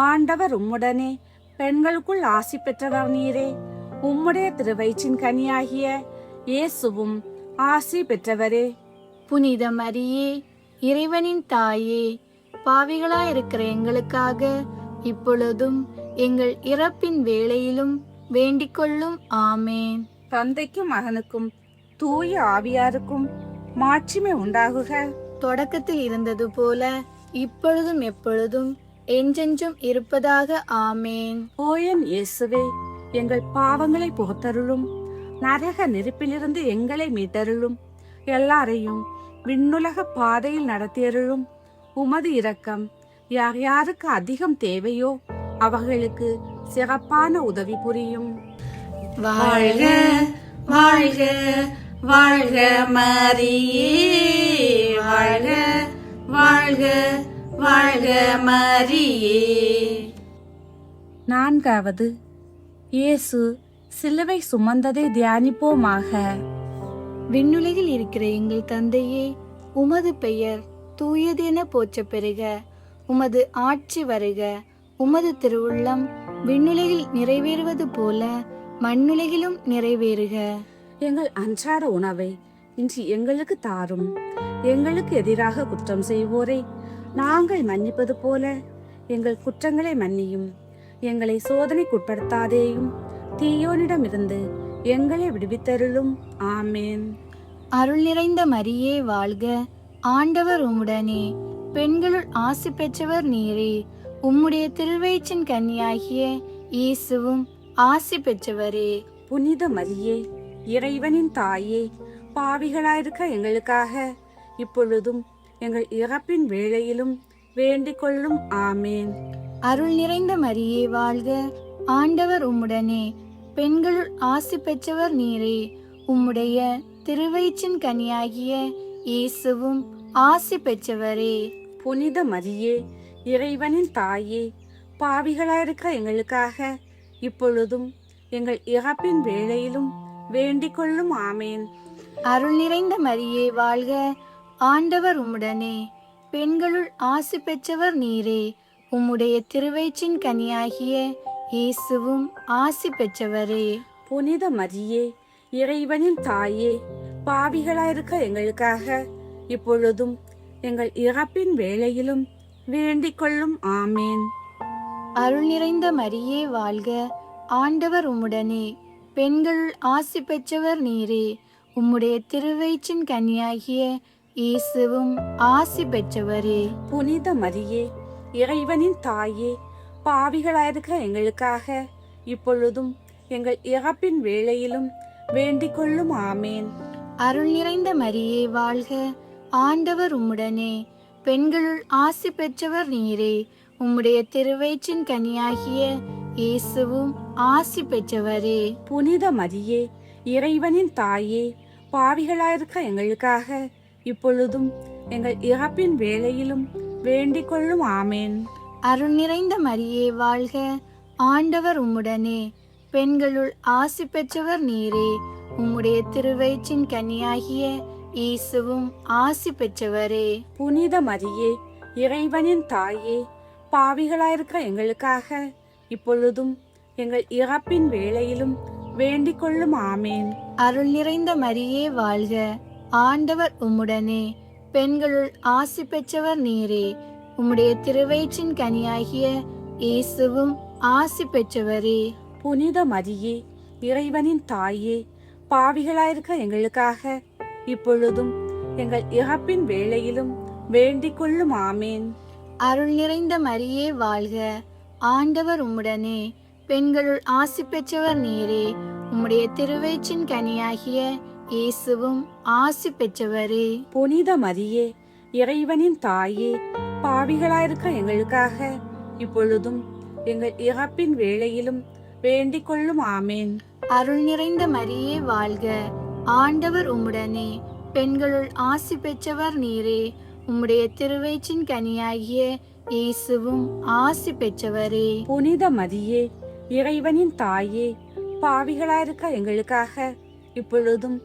[SPEAKER 1] ஆண்டவர் உம்முடனே, பெண்களுக்குள் ஆசி பெற்றவர் நீரே. உம்முடைய திருவயிற்றின் கனியாகிய இயேசுவும் ஆசி பெற்றவரே.
[SPEAKER 2] புனித மரியே, இறைவனின் தாயே, பாவிகளாயிருக்கிற எங்களுக்காக இப்பொழுதும் எங்கள் இறப்பின் வேளையிலும் வேண்டிக்கொள்ளும். ஆமேன்.
[SPEAKER 1] தந்தைக்கும் மகனுக்கும் தூய ஆவியாருக்கும் மாட்சிமை உண்டாகுக.
[SPEAKER 2] தொடக்கத்தில் இருந்தது போல இப்பொழுதும் எப்பொழுதும் என்றென்றும் இருப்பதாக. ஆமேன்.
[SPEAKER 1] ஓயன் இயேசுவே, எங்கள் பாவங்களை புகத்தருளும், நரக நெருப்பிலிருந்து எங்களை மீட்டருளும், எல்லாரையும் விண்ணுலக பாதையில் நடத்தியருளும். உமது இரக்கம் யார் யாருக்கு அதிகம் தேவையோ அவர்களுக்கு சிறப்பான உதவி புரியும்.
[SPEAKER 3] வாழ்க வாழ்க வாழ்க மரியே, வாழ்க வாழ்க வாழ்க மரியே.
[SPEAKER 1] நான்காவது, இயேசு சிலுவை சுமந்ததை தியானிப்போமாக.
[SPEAKER 2] விண்ணுலகில் இருக்கிற எங்கள் தந்தையே, உமது பெயர் தூயதென போற்ற பெறுக. உமது ஆட்சி வருக. உமது திருவுள்ளம் விண்ணுலகில் நிறைவேறுவது போல மண்ணுலகிலும் நிறைவேறுக.
[SPEAKER 1] எங்கள் அன்றாட உணவை இன்று எங்களுக்கு தாரும். எங்களுக்கு எதிராக குற்றம் செய்வோரை நாங்கள் மன்னிப்பது போல எங்கள் குற்றங்களை மன்னியும். எங்களை சோதனைக்குட்படுத்தாதேயும், தீயோனிடமிருந்து எங்களை விடுவித்தருளும். ஆமேன்.
[SPEAKER 2] அருள் நிறைந்த மரியே வாழ்க, ஆண்டவர் உம்முடனே, பெண்களுள் ஆசி பெற்றவர் நீரே. உம்முடைய திருவயிற்றின் கன்னியாகிய இயேசுவும் ஆசி பெற்றவரே.
[SPEAKER 1] புனித மரியே, இறைவனின் தாயே, பாவிகளாயிருக்க எங்களுக்காக இப்பொழுதும் எங்கள் இறப்பின் வேளையிலும் வேண்டிக் கொள்ளும். ஆமேன்.
[SPEAKER 2] அருள் நிறைந்த மரியே வாழ்க, ஆண்டவர் உம்முடனே, பெண்களுள் ஆசி பெற்றவர் நீரே. உம்முடைய திருவயிற்றின் கனியாகிய இயேசுவும் ஆசி பெற்றவரே.
[SPEAKER 1] புனித மரியே, இறைவனின் தாயே, பாவிகளாயிருக்க எங்களுக்காக இப்பொழுதும் எங்கள் இறப்பின் வேளையிலும் வேண்டிக் கொள்ளும் ஆமேன்.
[SPEAKER 2] அருள் நிறைந்த மரியே வாழ்க, ஆண்டவர் உம்முடனே, பெண்களுள் ஆசி பெற்றவர் நீரே. உம்முடைய திருவயிற்றின் கனியாகிய இயேசுவும் ஆசி பெற்றவரே.
[SPEAKER 1] புனித மரியே, இறைவனின் தாயே, பாவிகளாயிருக்க எங்களுக்காக இப்பொழுதும் எங்கள் இறப்பின் வேளையிலும் வேண்டிக் கொள்ளும் ஆமேன்.
[SPEAKER 2] அருள் நிறைந்த மரியே வாழ்க, ஆண்டவர் உம்முடனே, பெண்களுள் ஆசி பெற்றவர் நீரே. உம்முடைய திருவயிற்றின் கனியாகிய இயேசுவும் ஆசி பெற்றவரே.
[SPEAKER 1] புனித மரியே, இறைவனின் தாயே, பாவிகளாயிருக்க எங்களுக்காக இப்பொழுதும் எங்கள் இறப்பின் வேளையிலும் வேண்டிக் கொள்ளும் ஆமேன்.
[SPEAKER 2] அருள் நிறைந்த மரியே வாழ்க, ஆண்டவர் உம்முடனே, பெண்களுள் ஆசி பெற்றவர் நீரே. உம்முடைய திருவயிற்றின் கனியாகிய இயேசுவும் ஆசி பெற்றவரே.
[SPEAKER 1] புனித மரியே, இறைவனின் தாயே, பாவிகளாயிருக்க எங்களுக்காக இப்பொழுதும் எங்கள் இறப்பின் வேளையிலும் வேண்டிக் கொள்ளும் ஆமேன்.
[SPEAKER 2] அருள் நிறைந்த மரியே வாழ்க, ஆண்டவர் உம்முடனே, பெண்களுள் ஆசி பெற்றவர் நீரே. உம்முடைய திருவயிற்றின் கனியாகிய இயேசுவும் ஆசி பெற்றவரே.
[SPEAKER 1] புனித மரியே, இறைவனின் தாயே, பாவிகளாயிருக்க எங்களுக்காக இப்பொழுதும் எங்கள் இறப்பின் வேளையிலும் வேண்டிக் கொள்ளும் ஆமேன்.
[SPEAKER 2] அருள் நிறைந்த மரியே வாழ்க, ஆண்டவர் உம்முடனே, பெண்களுள் ஆசி பெற்றவர் நீரே. உம்முடைய திருவயிற்றின் கனியாகிய இயேசுவும் ஆசி பெற்றவரே.
[SPEAKER 1] புனித மரியே, இறைவனின் தாயே, பாவிகளாயிருக்க எங்களுக்காக இப்பொழுதும் எங்கள் இறப்பின் வேளையிலும் வேண்டிக் கொள்ளும் ஆமேன்.
[SPEAKER 2] அருள் நிறைந்த மரியே வாழ்க, ஆண்டவர் உம்முடனே, பெண்களுள் ஆசி பெற்றவர் நீரே. உம்முடைய திருவயிற்றின் கனியாகிய இயேசுவும் ஆசி பெற்றவரே.
[SPEAKER 1] புனித மரியே, இறைவனின் தாயே, பாவிகளாயிருக்க எங்களுக்காக இப்பொழுதும் எங்கள் இறப்பின் வேளையிலும் வேண்டிக் கொள்ளும் ஆமேன்.
[SPEAKER 2] அருள் நிறைந்த மரியே வாழ்க, ஆண்டவர் உம்முடனே, பெண்களுள் ஆசி பெற்றவர் நீரே. உம்முடைய திருவயிற்றின் கனியாகிய இயேசுவும் ஆசி பெற்றவரே.
[SPEAKER 1] புனித மரியே, இறைவனின் தாயே, பாவிகளாயிருக்க எங்களுக்காக இப்பொழுதும்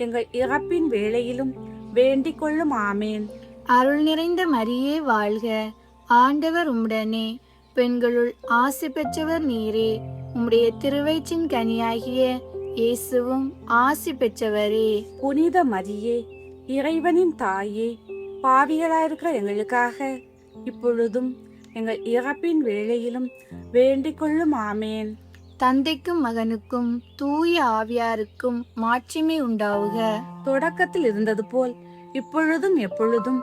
[SPEAKER 1] எங்கள் இறப்பின் வேளையிலும் வேண்டிக் கொள்ளும் ஆமேன்.
[SPEAKER 2] அருள் நிறைந்த மரியே வாழ்க, ஆண்டவர் உம்முடனே, பெண்களுள் ஆசி பெற்றவர் நீரே. உம்முடைய திருவயிற்றின் கனியாகிய இயேசுவும் ஆசி பெற்றவரே.
[SPEAKER 1] புனித மரியே, இறைவனின் தாயே, பாவிகளாயிருக்க எங்களுக்காக இப்பொழுதும் எங்கள் இறப்பின் வேளையிலும் வேண்டிக் கொள்ளும் ஆமேன்.
[SPEAKER 2] தந்தைக்கும் மகனுக்கும் தூய ஆவியாருக்கும் மாட்சிமை உண்டாவுக.
[SPEAKER 1] தொடக்கத்தில் இருந்தது போல் இப்பொழுதும் எப்பொழுதும்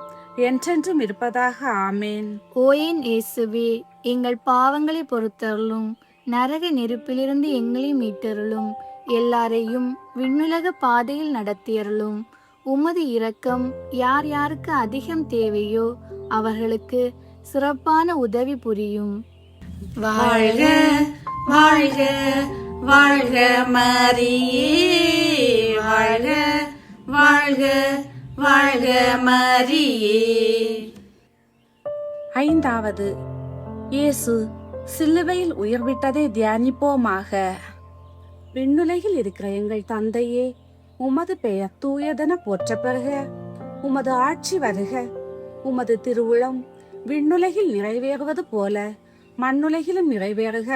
[SPEAKER 1] என்றென்றும் இருப்பதாக ஆமேன்.
[SPEAKER 2] ஓயேன் இயேசுவே, எங்கள் பாவங்களை பொறுத்தருளும், நரக நெருப்பிலிருந்து எங்களை மீட்டருளும், எல்லாரையும் விண்ணுலக பாதையில் நடத்தியருளும். உமது இரக்கம் யார் யாருக்கு அதிகம் தேவையோ அவர்களுக்கு சிறப்பான உதவி புரியும்.
[SPEAKER 3] வாழ்க வாழ்க வாழ்க மரியே, வாழ்க வாழ்க வாழ்க மரியே.
[SPEAKER 1] ஐந்தாவது, இயேசு சிலுவையில் உயிர்விட்டதை தியானிப்போமாக. விண்ணுலகில் இருக்கிற எங்கள் தந்தையே, உமது பெயர் தூயதென போற்ற பெறுக. உமது ஆட்சி வருக. உமது திருவுளம் விண்ணுலகில் நிறைவேறுவது போல மண்ணுலகிலும் நிறைவேறுக.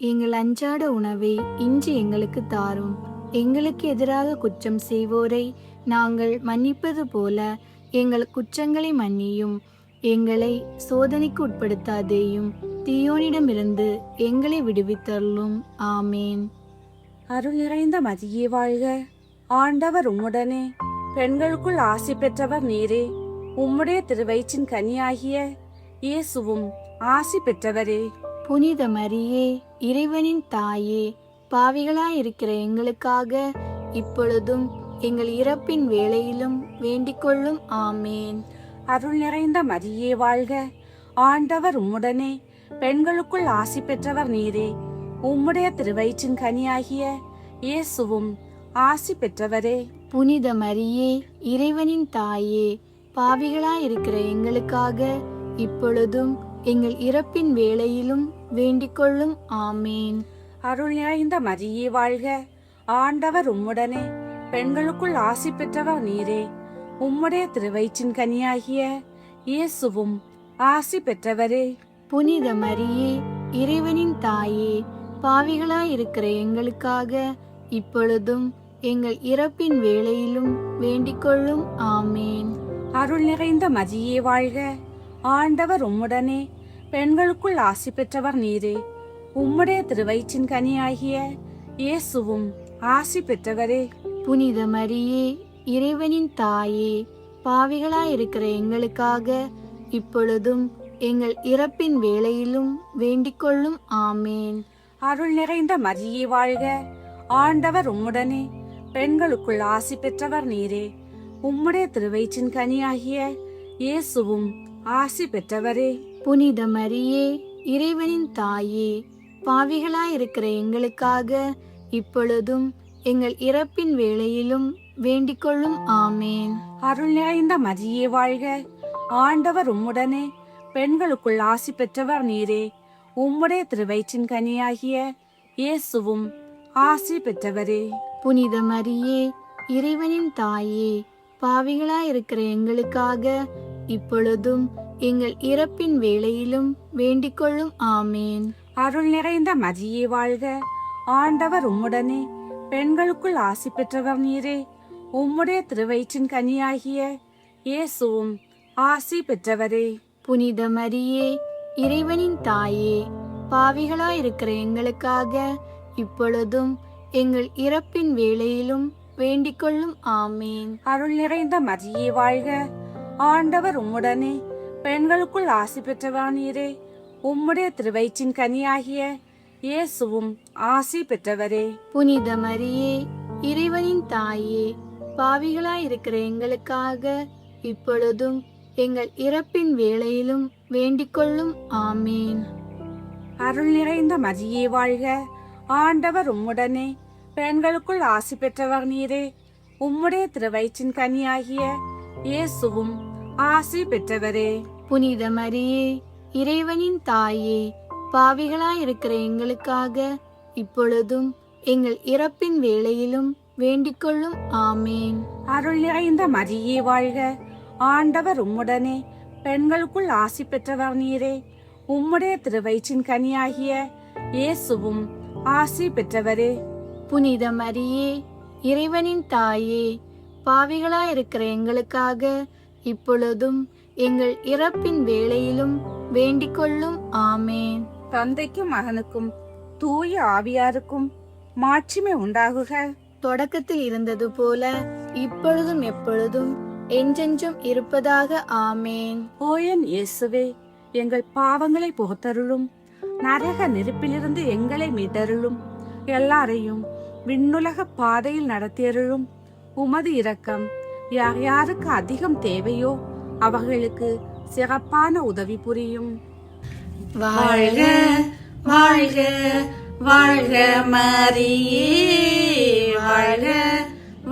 [SPEAKER 2] எங்கள் அன்றாட உணவை இன்று எங்களுக்கு தாரும். எங்களுக்கு எதிராக குற்றம் செய்வோரை நாங்கள் மன்னிப்பது போல எங்கள் குற்றங்களை மன்னியும். எங்களை சோதனைக்கு உட்படுத்தாதேயும், தீயோனிடமிருந்து எங்களை விடுவித்தருளும். ஆமேன்.
[SPEAKER 1] அருள் நிறைந்த மரியே வாழ்க, ஆண்டவர் உம்முடனே, பெண்களுக்குள் ஆசி பெற்றவர் நீரே. உம்முடைய திருவயிற்றின் கனியாகிய இயேசுவும் ஆசி பெற்றவரே.
[SPEAKER 2] புனித மரியே, இறைவனின் தாயே, பாவிகளாயிருக்கிற எங்களுக்காக இப்பொழுதும் எங்கள் இறப்பின் வேளையிலும் வேண்டிக் கொள்ளும். ஆமேன்.
[SPEAKER 1] அருள் நிறைந்த மரியே வாழ்க, ஆண்டவர் உம்முடனே, பெண்களுக்குள் ஆசி பெற்றவர் நீரே. உம்முடைய திருவயிற்றின் கனியாகிய இயேசுவும் ஆசி பெற்றவரே.
[SPEAKER 2] புனித மரியே, இறைவனின் தாயே, பாவிகளாயிருக்கிற எங்களுக்காக இப்பொழுதும் எங்கள் இறப்பின் வேளையிலும் வேண்டிக் கொள்ளும். ஆமேன்.
[SPEAKER 1] அருள் நிறைந்த மரியே வாழ்க, ஆண்டவர் உம்முடனே, பெண்களுக்குள் ஆசி பெற்றவர் நீரே. உம்முடைய திருவயிற்றின் கனியாகிய இயேசுவும் ஆசி பெற்றவரே.
[SPEAKER 2] புனித மரியே, இறைவனின் தாயே, பாவிகளாயிருக்கிற எங்களுக்காக இப்பொழுதும் எங்கள் இறப்பின் வேளையிலும் வேண்டிக்கொள்ளும். ஆமேன்.
[SPEAKER 1] அருள் நிறைந்த மரியே வாழ்க, ஆண்டவர் உம்முடனே, பெண்களுக்குள் ஆசி பெற்றவர் நீரே. உம்முடைய திருவயிற்றின் கனியாகிய இயேசுவும் ஆசி பெற்றவரே.
[SPEAKER 2] புனித மரியே, இறைவனின் தாயே, பாவிகளாயிருக்கிற எங்களுக்காக இப்பொழுதும் எங்கள் இறப்பின் வேளையிலும் வேண்டிக்கொள்ளும். ஆமேன்.
[SPEAKER 1] அருள் நிறைந்த மரியே வாழ்க, ஆண்டவர் உம்முடனே, பெண்களுக்குள் ஆசி பெற்றவர் நீரே. உம்முடைய திருவயிற்றின் கனியாகிய இயேசுவும் ஆசி பெற்றவரே.
[SPEAKER 2] புனித மரியே, இறைவனின் தாயே, பாவிகளாயிருக்கிற எங்களுக்காக இப்பொழுதும் எங்கள் இறப்பின் வேளையிலும் வேண்டிக்கொள்ளும். ஆமேன்.
[SPEAKER 1] அருள் நிறைந்த மரியே வாழ்க, ஆண்டவர் உம்முடனே, பெண்களுக்குள் ஆசி பெற்றவர் நீரே. உம்முடைய திருவயிற்றின் கனியாகிய இயேசுவும் ஆசி பெற்றவரே.
[SPEAKER 2] புனித மரியே, இறைவனின் தாயே, பாவிகளாயிருக்கிற எங்களுக்காக இப்பொழுதும் எங்கள் இறப்பின் வேளையிலும் வேண்டிக்கொள்ளும். ஆமேன்.
[SPEAKER 1] அருள் நிறைந்த மரியே வாழ்க, ஆண்டவர் உம்முடனே, பெண்களுக்குள் ஆசி பெற்றவர் நீரே. உம்முடைய திருவயிற்றின் கனியாகிய இயேசுவும் ஆசி பெற்றவரே.
[SPEAKER 2] புனித மரியே, இறைவனின் தாயே, பாவிகளாயிருக்கிற எங்களுக்காக இப்பொழுதும் எங்கள் இறப்பின் வேளையிலும் வேண்டிக்கொள்ளும். ஆமேன்.
[SPEAKER 1] அருள் நிறைந்த மரியே வாழ்க, ஆண்டவர் உம்முடனே, பெண்களுக்குள் ஆசி பெற்றவர் நீரே. உம்முடைய திருவயிற்றின் கனியாகிய இயேசுவும் ஆசி பெற்றவரே.
[SPEAKER 2] புனித மரியே, இறைவனின் தாயே, பாவிகளாயிருக்கிற எங்களுக்காக இப்பொழுதும் எங்கள் இறப்பின் வேளையிலும் வேண்டிக்கொள்ளும். ஆமேன்.
[SPEAKER 1] அருள் நிறைந்த மரியே வாழ்க, ஆண்டவர் உம்முடனே, பெண்களுக்குள் ஆசி பெற்றவர் நீரே. உம்முடைய திருவயிற்றின் கனியாகிய இயேசுவும் ஆசி பெற்றவரே.
[SPEAKER 2] புனித மரியே, இறைவனின் தாயே, பாவிகளாயிருக்கிற எங்களுக்காக இப்பொழுதும் எங்கள் இறப்பின் வேளையிலும் வேண்டிக்கொள்ளும். ஆமேன்.
[SPEAKER 1] அருள் நிறைந்த மரியே வாழ்க, ஆண்டவர் உம்முடனே, பெண்களுக்குள் ஆசி பெற்றவர் நீரே. உம்முடைய திருவயிற்றின் கனியாகிய இயேசுவும் ஆசி பெற்றவரே.
[SPEAKER 2] புனித மரியே, இறைவனின் தாயே, பாவிகளாயிருக்கிற எங்களுக்காக இப்பொழுதும் எங்கள் இறப்பின் வேளையிலும் வேண்டிக்கொள்ளும். ஆமேன்.
[SPEAKER 1] தந்தைக்கும் மகனுக்கும் தூய ஆவியாருக்கும் மாட்சிமை உண்டாகுக.
[SPEAKER 2] தொடக்கத்தில் இருந்தது போல இப்பொழுதும் எப்பொழுதும் என்றென்றும் இருப்பதாக. ஆமேன்.
[SPEAKER 1] ஓயன் இயேசுவே, எங்கள் பாவங்களை புகத்தருளும், நரக நெருப்பிலிருந்து எங்களை மீட்டருளும், எல்லாரையும் விண்ணுலக பாதையில் நடத்தியருளும். உமது இரக்கம் யார் யாருக்கு அதிகம் தேவையோ அவர்களுக்கு சிறப்பான உதவி புரியும்.
[SPEAKER 3] வாழ்க வாழ்க வாழ்க மரியே, வாழ்க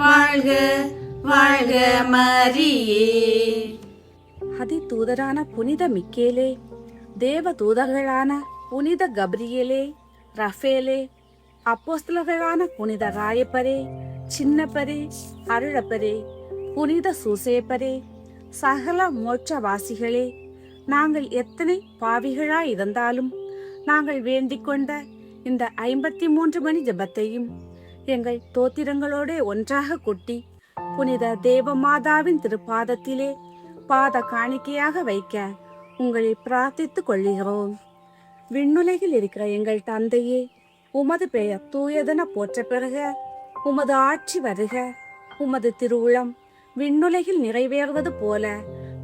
[SPEAKER 3] வாழ்க வாழ்க மரியே.
[SPEAKER 1] அதி தூதரான புனித மிக்கேலே, தேவ தூதர்களான புனித கப்ரியேலே, ரஃபேலே, அப்போஸ்தலர்களான புனித ராயப்பரே, சின்னப்பரே, அருளப்பரே, புனித சூசேப்பரே, சகல மோட்சவாசிகளே, நாங்கள் எத்தனை பாவிகளாய் இருந்தாலும் நாங்கள் வேண்டிக் கொண்ட இந்த 53 மணி ஜெபத்தையும் எங்கள் தோத்திரங்களோடு ஒன்றாக கொட்டி புனித தேவமாதாவின் திருப்பாதத்திலே பாத காணிக்கையாக வைக்க உங்களை பிரார்த்தித்துக் கொள்கிறோம். விண்ணுலகில் இருக்கிற எங்கள் தந்தையே, உமது பெயர் தூயதென போற்ற பெறுக. உமது ஆட்சி வருக. உமது திருவுளம் விண்ணுலகில் நிறைவேறுவது போல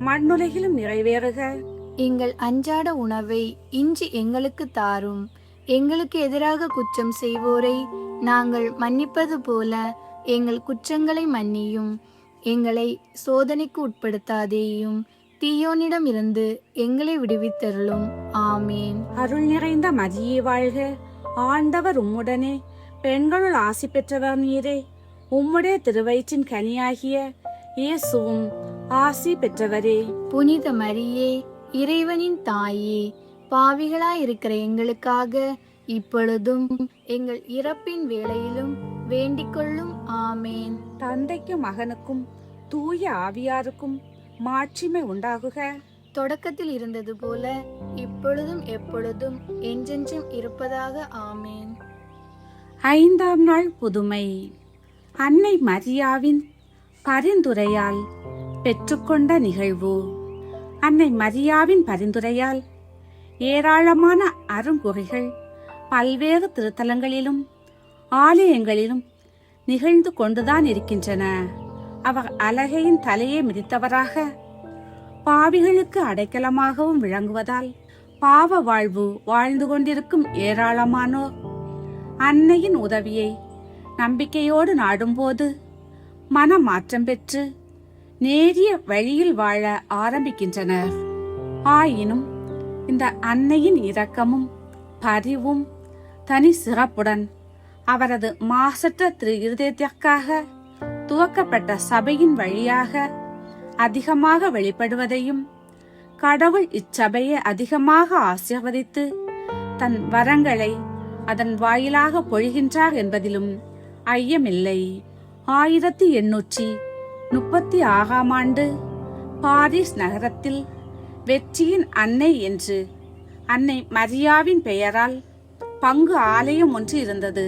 [SPEAKER 1] மண்ணுலகிலும் நிறைவேறுக.
[SPEAKER 2] எங்கள் அன்றாட உணவை இன்று எங்களுக்கு தாரும். எங்களுக்கு எதிராக குற்றம் செய்வோரை நாங்கள் மன்னிப்பது போல எங்கள் குற்றங்களை மன்னியும். எங்களை சோதனைக்கு உட்படுத்தாதேயும், தீயோனிடம் இருந்து எங்களை விடுவித்தருளும். ஆமேன்.
[SPEAKER 1] அருள் நிறைந்த மரியே வாழ்க, ஆண்டவர் உம்முடனே, பெண்களுள் ஆசி பெற்றவர் நீரே. உம்முடைய திருவயிற்றின் கனியாகிய இயேசுவும் ஆசி பெற்றவரே.
[SPEAKER 2] புனித மரியே, இறைவனின் தாயே, பாவிகளாயிருக்கிற எங்களுக்காக இப்பொழுதும் எங்கள் இறப்பின் வேளையிலும் வேண்டிக்கொள்ளும். ஆமேன்.
[SPEAKER 1] தந்தைக்கும் மகனுக்கும் தூய ஆவியாருக்கும் மாட்சிமை உண்டாகுக.
[SPEAKER 2] தொடக்கத்தில் இருந்தது போல இப்பொழுதும் எப்பொழுதும் என்றென்றும் இருப்பதாக. ஆமேன்.
[SPEAKER 1] 5ஆம் நாள் புதுமை. அன்னை மரியாவின் பரிந்துரையால் பெற்றுக்கொண்ட நிகழ்வு. அன்னை மரியாவின் பரிந்துரையால் ஏராளமான அருங்குறைகள் பல்வேறு திருத்தலங்களிலும் ஆலயங்களிலும் நிகழ்ந்து கொண்டுதான் இருக்கின்றன. அவர் அலகையின் தலையை மிதித்தவராக பாவிகளுக்கு அடைக்கலமாகவும் விளங்குவதால் பாவ வாழ்வு வாழ்ந்து கொண்டிருக்கும் ஏராளமானோர் அன்னையின் உதவியை நம்பிக்கையோடு நாடும்போது மனமாற்றம் பெற்று நேரிய வழியில் வாழ ஆரம்பிக்கின்றனர். ஆயினும் இந்த அன்னையின் இரக்கமும் பரிவும் தனி சிறப்புடன் அவரது மாசற்ற திரு இருதயத்திற்காக துவக்கப்பட்ட சபையின் வழியாக அதிகமாக வெளிப்படுவதையும் கடவுள் இச்சபையை அதிகமாக ஆசீர்வதித்து தன் வரங்களை அதன் வாயிலாக பொழிகின்றார் என்பதிலும் ஐயமில்லை. 1836ஆம் ஆண்டு பாரிஸ் நகரத்தில் வெற்றியின் அன்னை என்று அன்னை மரியாவின் பெயரால் பங்கு ஆலயம் ஒன்று இருந்தது.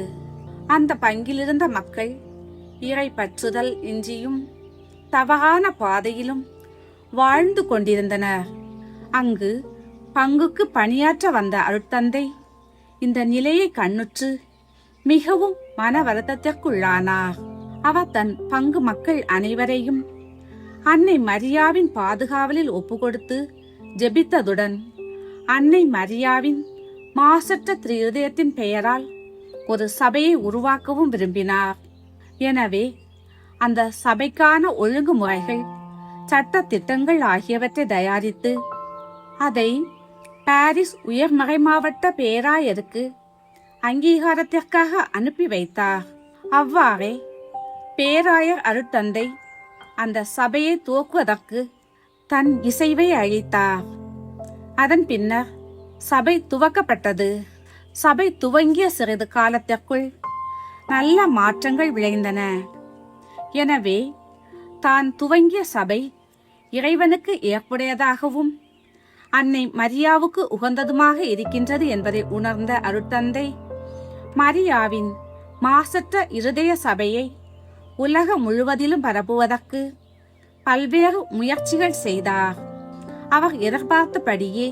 [SPEAKER 1] அந்த பங்கிலிருந்த மக்கள் இறை பற்றுதல் இன்றியும் தவறான பாதையிலும் வாழ்ந்து கொண்டிருந்தனர். அங்கு பங்குக்கு பணியாற்ற வந்த அருட்தந்தை இந்த நிலையை கண்ணுற்று மிகவும் மன வருத்தத்திற்குள்ளானார். அவர் தன் பங்கு மக்கள் அனைவரையும் அன்னை மரியாவின் பாதுகாவலில் ஒப்புக்கொடுத்து ஜெபித்ததுடன் அன்னை மரியாவின் மாசற்ற திரு இருதயத்தின் பெயரால் ஒரு சபையை உருவாக்கவும் விரும்பினார். எனவே அந்த சபைக்கான ஒழுங்குமுறைகள், சட்ட திட்டங்கள் ஆகியவற்றை தயாரித்து அதை பாரிஸ் உயர்மறை மாவட்ட பேராயருக்கு அங்கீகாரத்திற்காக அனுப்பி வைத்தார். அவ்வாறே பேராயர் அருட்தந்தை அந்த சபையை துவக்குவதற்கு தன் இசைவை அளித்தார். அதன் பின்னர் சபை துவக்கப்பட்டது. சபை துவங்கிய சிறிது காலத்திற்குள் நல்ல மாற்றங்கள் விளைந்தன. எனவே தான் துவங்கிய சபை இறைவனுக்கு ஏற்புடையதாகவும் அன்னை மரியாவுக்கு உகந்ததுமாக இருக்கின்றது என்பதை உணர்ந்த அருட்தந்தை மரியாவின் மாசற்ற இருதய சபையை உலகம் முழுவதிலும் பரப்புவதற்கு பல்வேறு முயற்சிகள் செய்தார். அவர் எதிர்பார்த்தபடியே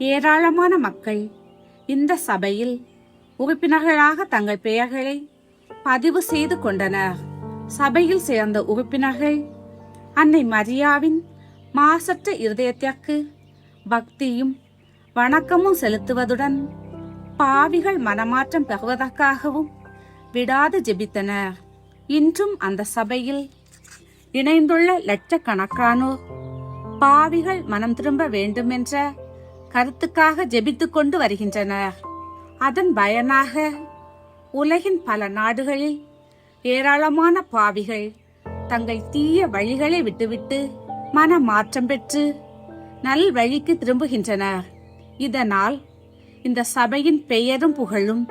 [SPEAKER 1] ஏராளமான மக்கள் இந்த சபையில் உறுப்பினர்களாக தங்கள் பெயர்களை பதிவு செய்து கொண்டனர். சபையில் சேர்ந்த உறுப்பினர்கள் அன்னை மரியாவின் மாசற்ற இருதயத்திற்கு பக்தியும் வணக்கமும் செலுத்துவதுடன் பாவிகள் மனமாற்றம் பெறுவதற்காகவும் விடாது ஜெபித்தனர். இன்றும் அந்த சபையில் இணைந்துள்ள லட்சக்கணக்கானோர் பாவிகள் மனம் திரும்ப வேண்டுமென்ற கருத்துக்காக ஜெபித்துக் கொண்டு வருகின்றனர். அதன் பயனாக உலகின் பல நாடுகளில் ஏராளமான பாவிகள் தங்கள் தீய வழிகளை விட்டுவிட்டு மன மாற்றம் பெற்று நல் வழிக்கு திரும்புகின்றனர். இதனால் இந்த சபையின் பெயரும் புகழும்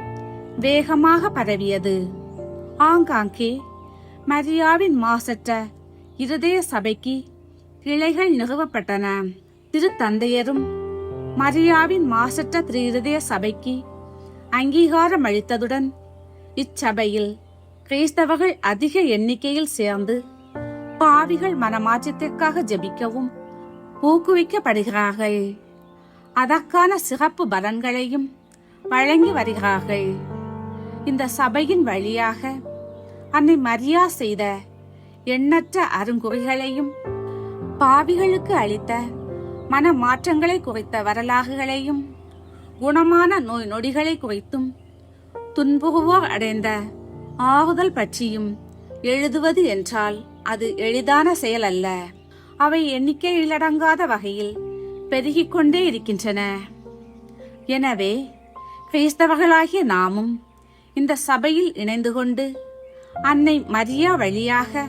[SPEAKER 1] வேகமாக பரவியது. ஆங்காங்கே மரியாவின் மாசற்ற இருதய சபைக்கு கிளைகள் நிறுவப்பட்டன. திருத்தந்தையரும் மரியாவின் மாசற்ற திரு இருதய சபைக்கு அங்கீகாரம் அளித்ததுடன் இச்சபையில் கிறிஸ்தவர்கள் அதிக எண்ணிக்கையில் சேர்ந்து பாவிகள் மனமாற்றத்திற்காக ஜெபிக்கவும் ஊக்குவிக்கப்படுகிறார்கள். அதற்கான சிறப்பு பலன்களையும் வழங்கி வருகிறார்கள். இந்த சபையின் வழியாக அன்னை மரியா செய்த எண்ணற்ற அருங்குறிகளையும் பாவிகளுக்கு அளித்த மன மாற்றங்களை குறித்த வரலாறுகளையும் குணமான நோய் நொடிகளை குறித்தும் துன்புறுவோர் அடைந்த ஆறுதல் பற்றியும் எழுதுவது என்றால் அது எளிதான செயல் அல்ல. அவை எண்ணிக்கையிலடங்காத வகையில் பெருகிக் கொண்டே இருக்கின்றன. எனவே கிறிஸ்தவர்களாகிய நாமும் இந்த சபையில் இணைந்து கொண்டு அன்னை மரியா வழியாக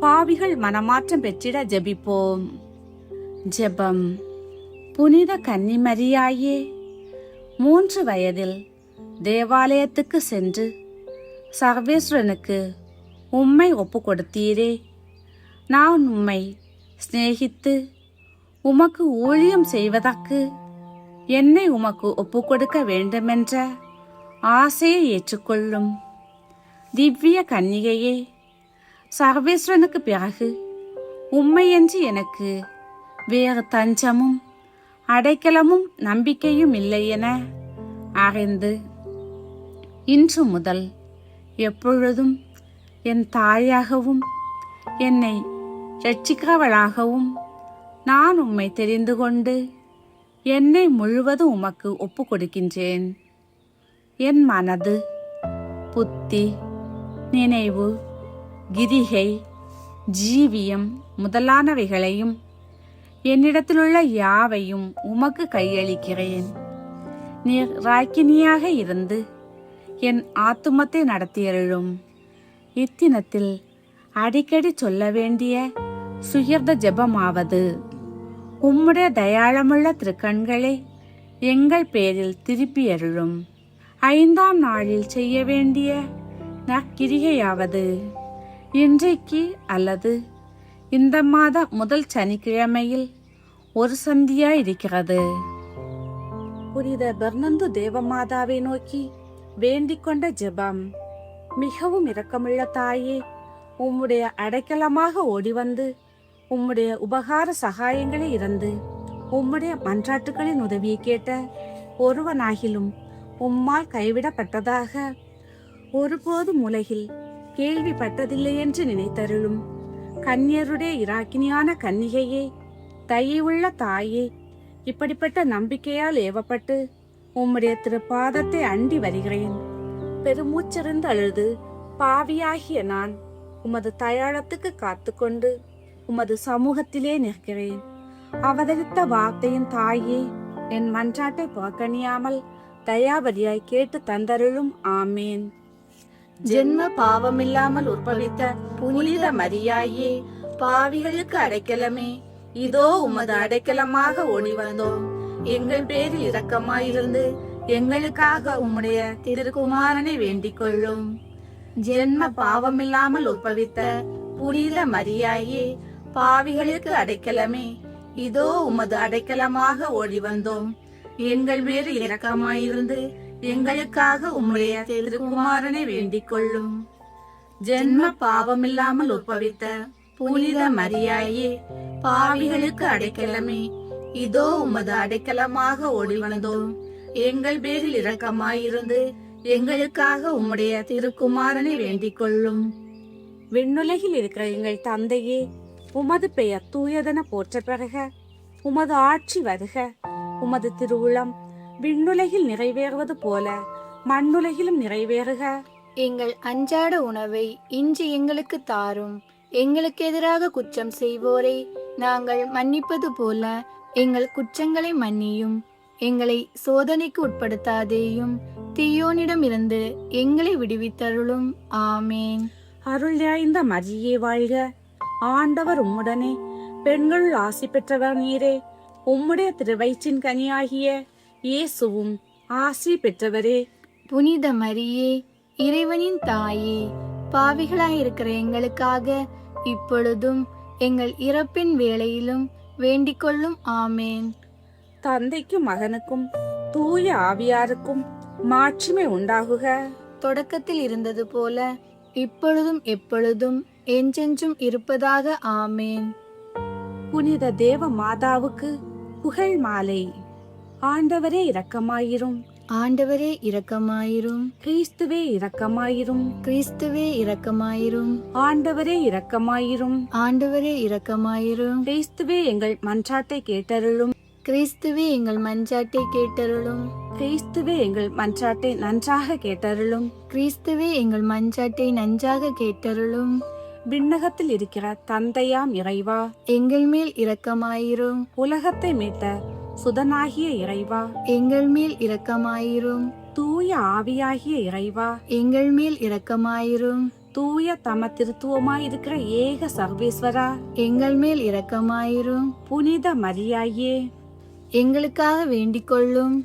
[SPEAKER 1] பாவிகள் மனமாற்றம் பெற்றிட ஜெபிப்போம். ஜெபம். புனித கன்னி மரியாயே, 3 வயதில் தேவாலயத்துக்கு சென்று சர்வேஸ்வரனுக்கு உம்மை ஒப்பு கொடுத்தீரே. நான் உம்மை சிநேகித்து உமக்கு ஊழியம் செய்வதற்கு என்னை உமக்கு ஒப்பு கொடுக்க வேண்டுமென்ற ஆசையை ஏற்றுக்கொள்ளும். திவ்ய கன்னிகையே, சர்வேஸ்வரனுக்கு பிறகு உம்மையன்றி எனக்கு வேறு தஞ்சமும் அடைக்கலமும் நம்பிக்கையும் இல்லை என அறிந்து இன்று முதல் எப்பொழுதும் என் தாயாகவும் என்னை இரட்சிக்கிறவளாகவும் நான் உம்மை தெரிந்து கொண்டு என்னை முழுவதும் உமக்கு ஒப்பு கொடுக்கின்றேன். என் மனது, புத்தி, நினைவு, கிரிகை, ஜீவியம் முதலானவைகளையும் என்னிடத்திலுள்ள யாவையும் உமக்கு கையளிக்கிறேன். நீர் ராக்கினியாக இருந்து என் ஆத்துமத்தை நடத்தியருளும். இத்தினத்தில் அடிக்கடி சொல்ல வேண்டிய சுகிர்த ஜெபமாவது, உம்முடைய தயாளமுள்ள திருக்கண்களை எங்கள் பேரில் திருப்பியருளும். 5ஆம் நாளில் செய்ய வேண்டிய நற்கிரிகையாவது, இன்றைக்கு அல்லது இந்த மாத முதல் சனிக்கிழமையில் ஒரு சந்தியாய் இருக்கிறது. புனித பெர்னந்து தேவமாதாவை நோக்கி வேண்டிக் கொண்ட ஜெபம். மிகவும் இரக்கமுள்ள தாயே, உம்முடைய அடைக்கலமாக ஓடிவந்து உம்முடைய உபகார சகாயங்களை இறந்து உம்முடைய மன்றாட்டுகளின் உதவியை கேட்ட ஒருவனாகிலும் உம்மால் கைவிடப்பட்டதாக ஒருபோதும் உலகில் கேள்விப்பட்டதில்லை என்று நினைத்தருளும். கன்னியருடைய இராக்கினியான கன்னிகையே, தயவுள்ள தாயே, இப்படிப்பட்ட நம்பிக்கையால் ஏவப்பட்டு உம்முடைய திருப்பாதத்தை அண்டி வருகிறேன். பெருமூச்சறிந்து அழுது பாவியாகிய நான் உமது தயாளத்துக்கு காத்து கொண்டு உமது சமூகத்திலே நிற்கிறேன். அவதரித்த வார்த்தையின் தாயே, என் மன்றாட்டை புறக்கணியாமல் தயாபதியாய் கேட்டு தந்தருளும். ஆமேன்.
[SPEAKER 3] ஜென்ம பாவமில்லாமல் உற்பவித்த புனித மரியாயே, பாவிகளுக்கு அடைக்கலமே, இதோ உமது அடைக்கலமாக ஓடி வந்தோம். எங்கள் பேரில் இரக்கமாயிருந்து எங்களுக்காக உம்முடைய திருக்குமாரனை வேண்டிக் கொள்ளும். ஜென்ம பாவமில்லாமல் உற்பவித்த புனித மரியாயே, பாவிகளுக்கு அடைக்கலமே, இதோ உமது அடைக்கலமாக ஓடி வந்தோம். எங்கள் பேரில் இரக்கமாயிருந்து எங்களுக்காக உம்முடைய திருக்குமாரனை வேண்டிக் கொள்ளும். ஜென்ம பாவமில்லாமல் உற்பவித்த புனித மரியாயே, பாவிகளுக்கு அடைக்கலமே, இதோ உமது அடைக்கலமாக ஓடி வந்தோம். எங்கள் பேரில் இரக்கமாயிருந்து எங்களுக்காக உம்முடைய திருக்குமாரனை வேண்டிக் கொள்ளும்.
[SPEAKER 1] விண்ணுலகில் இருக்கிற எங்கள் தந்தையே, உமது பெயர் தூயதென போற்ற பெறுக. உமது ஆட்சி வருக. உமது திருவுளம் விண்ணுலகில் நிறைவேறுவது போல மண்ணுலகிலும் நிறைவேறுக.
[SPEAKER 2] எங்கள் அன்றாட உணவை இன்று எங்களுக்கு தாரும். எங்களுக்கு எதிராக குற்றம் செய்வோரை நாங்கள் மன்னிப்பது போல எங்கள் குற்றங்களை மன்னியும். எங்களை சோதனைக்கு உட்படுத்தாதேயும், தீயோனிடமிருந்து எங்களை விடுவித்தருளும். ஆமேன்.
[SPEAKER 1] அருள் நிறைந்த மரியே வாழ்க. ஆண்டவர் உம்முடனே, பெண்களுள் ஆசி பெற்றவர் நீரே. உம்முடைய திருவயிற்றின் கனியாகிய இயேசுவும் ஆசி பெற்றவரே.
[SPEAKER 2] புனித மரியே, இறைவனின் தாயே, பாவிகளாயிருக்கிற எங்களுக்காக இப்பொழுதும் எங்கள் இறப்பின் வேளையிலும் வேண்டிக் கொள்ளும். ஆமேன்.
[SPEAKER 1] தந்தைக்கும் மகனுக்கும் தூய ஆவியாருக்கும் மாட்சிமை உண்டாகுக.
[SPEAKER 2] தொடக்கத்தில் இருந்தது போல இப்பொழுதும் எப்பொழுதும் என்றென்றும் இருப்பதாக. ஆமேன்.
[SPEAKER 1] புனித தேவ மாதாவுக்கு புகழ் மாலை. ஆண்டவரே இரக்கமாயிரும்.
[SPEAKER 2] ஆண்டவரே இரக்கமாயிரும்.
[SPEAKER 1] கிறிஸ்துவே இரக்கமாயிரும்.
[SPEAKER 2] கிறிஸ்துவே இரக்கமாயிரும்.
[SPEAKER 1] ஆண்டவரே இரக்கமாயிரும்.
[SPEAKER 2] ஆண்டவரே இரக்கமாயிரும்.
[SPEAKER 1] கிறிஸ்துவே எங்கள் மன்றாட்டை கேட்டருளும்.
[SPEAKER 2] கிறிஸ்துவே எங்கள் மன்றாட்டை கேட்டருளும்.
[SPEAKER 1] கிறிஸ்துவே எங்கள் மன்றாட்டை நன்றாக கேட்டருளும்.
[SPEAKER 2] கிறிஸ்துவே எங்கள் மன்றாட்டை நன்றாக கேட்டருளும்.
[SPEAKER 1] விண்ணகத்தில் இருக்கிற தந்தையாம் இறைவா,
[SPEAKER 2] எங்கள் மேல் இரக்கமாயிரும்.
[SPEAKER 1] உலகத்தை மீட்ட சுதனாகிய இறைவா,
[SPEAKER 2] எங்கள் மேல் இரக்கமாயிரும்.
[SPEAKER 1] தூய ஆவியாகிய இறைவா,
[SPEAKER 2] எங்கள் மேல் இரக்கமாயிரும்.
[SPEAKER 1] தூய தம திருத்துவமாயிருக்கிற ஏக சர்வேஸ்வரா,
[SPEAKER 2] எங்கள் மேல் இரக்கமாயிரும்.
[SPEAKER 1] புனித மரியாயே,
[SPEAKER 2] எங்களுக்காக வேண்டிக் கொள்ளும்.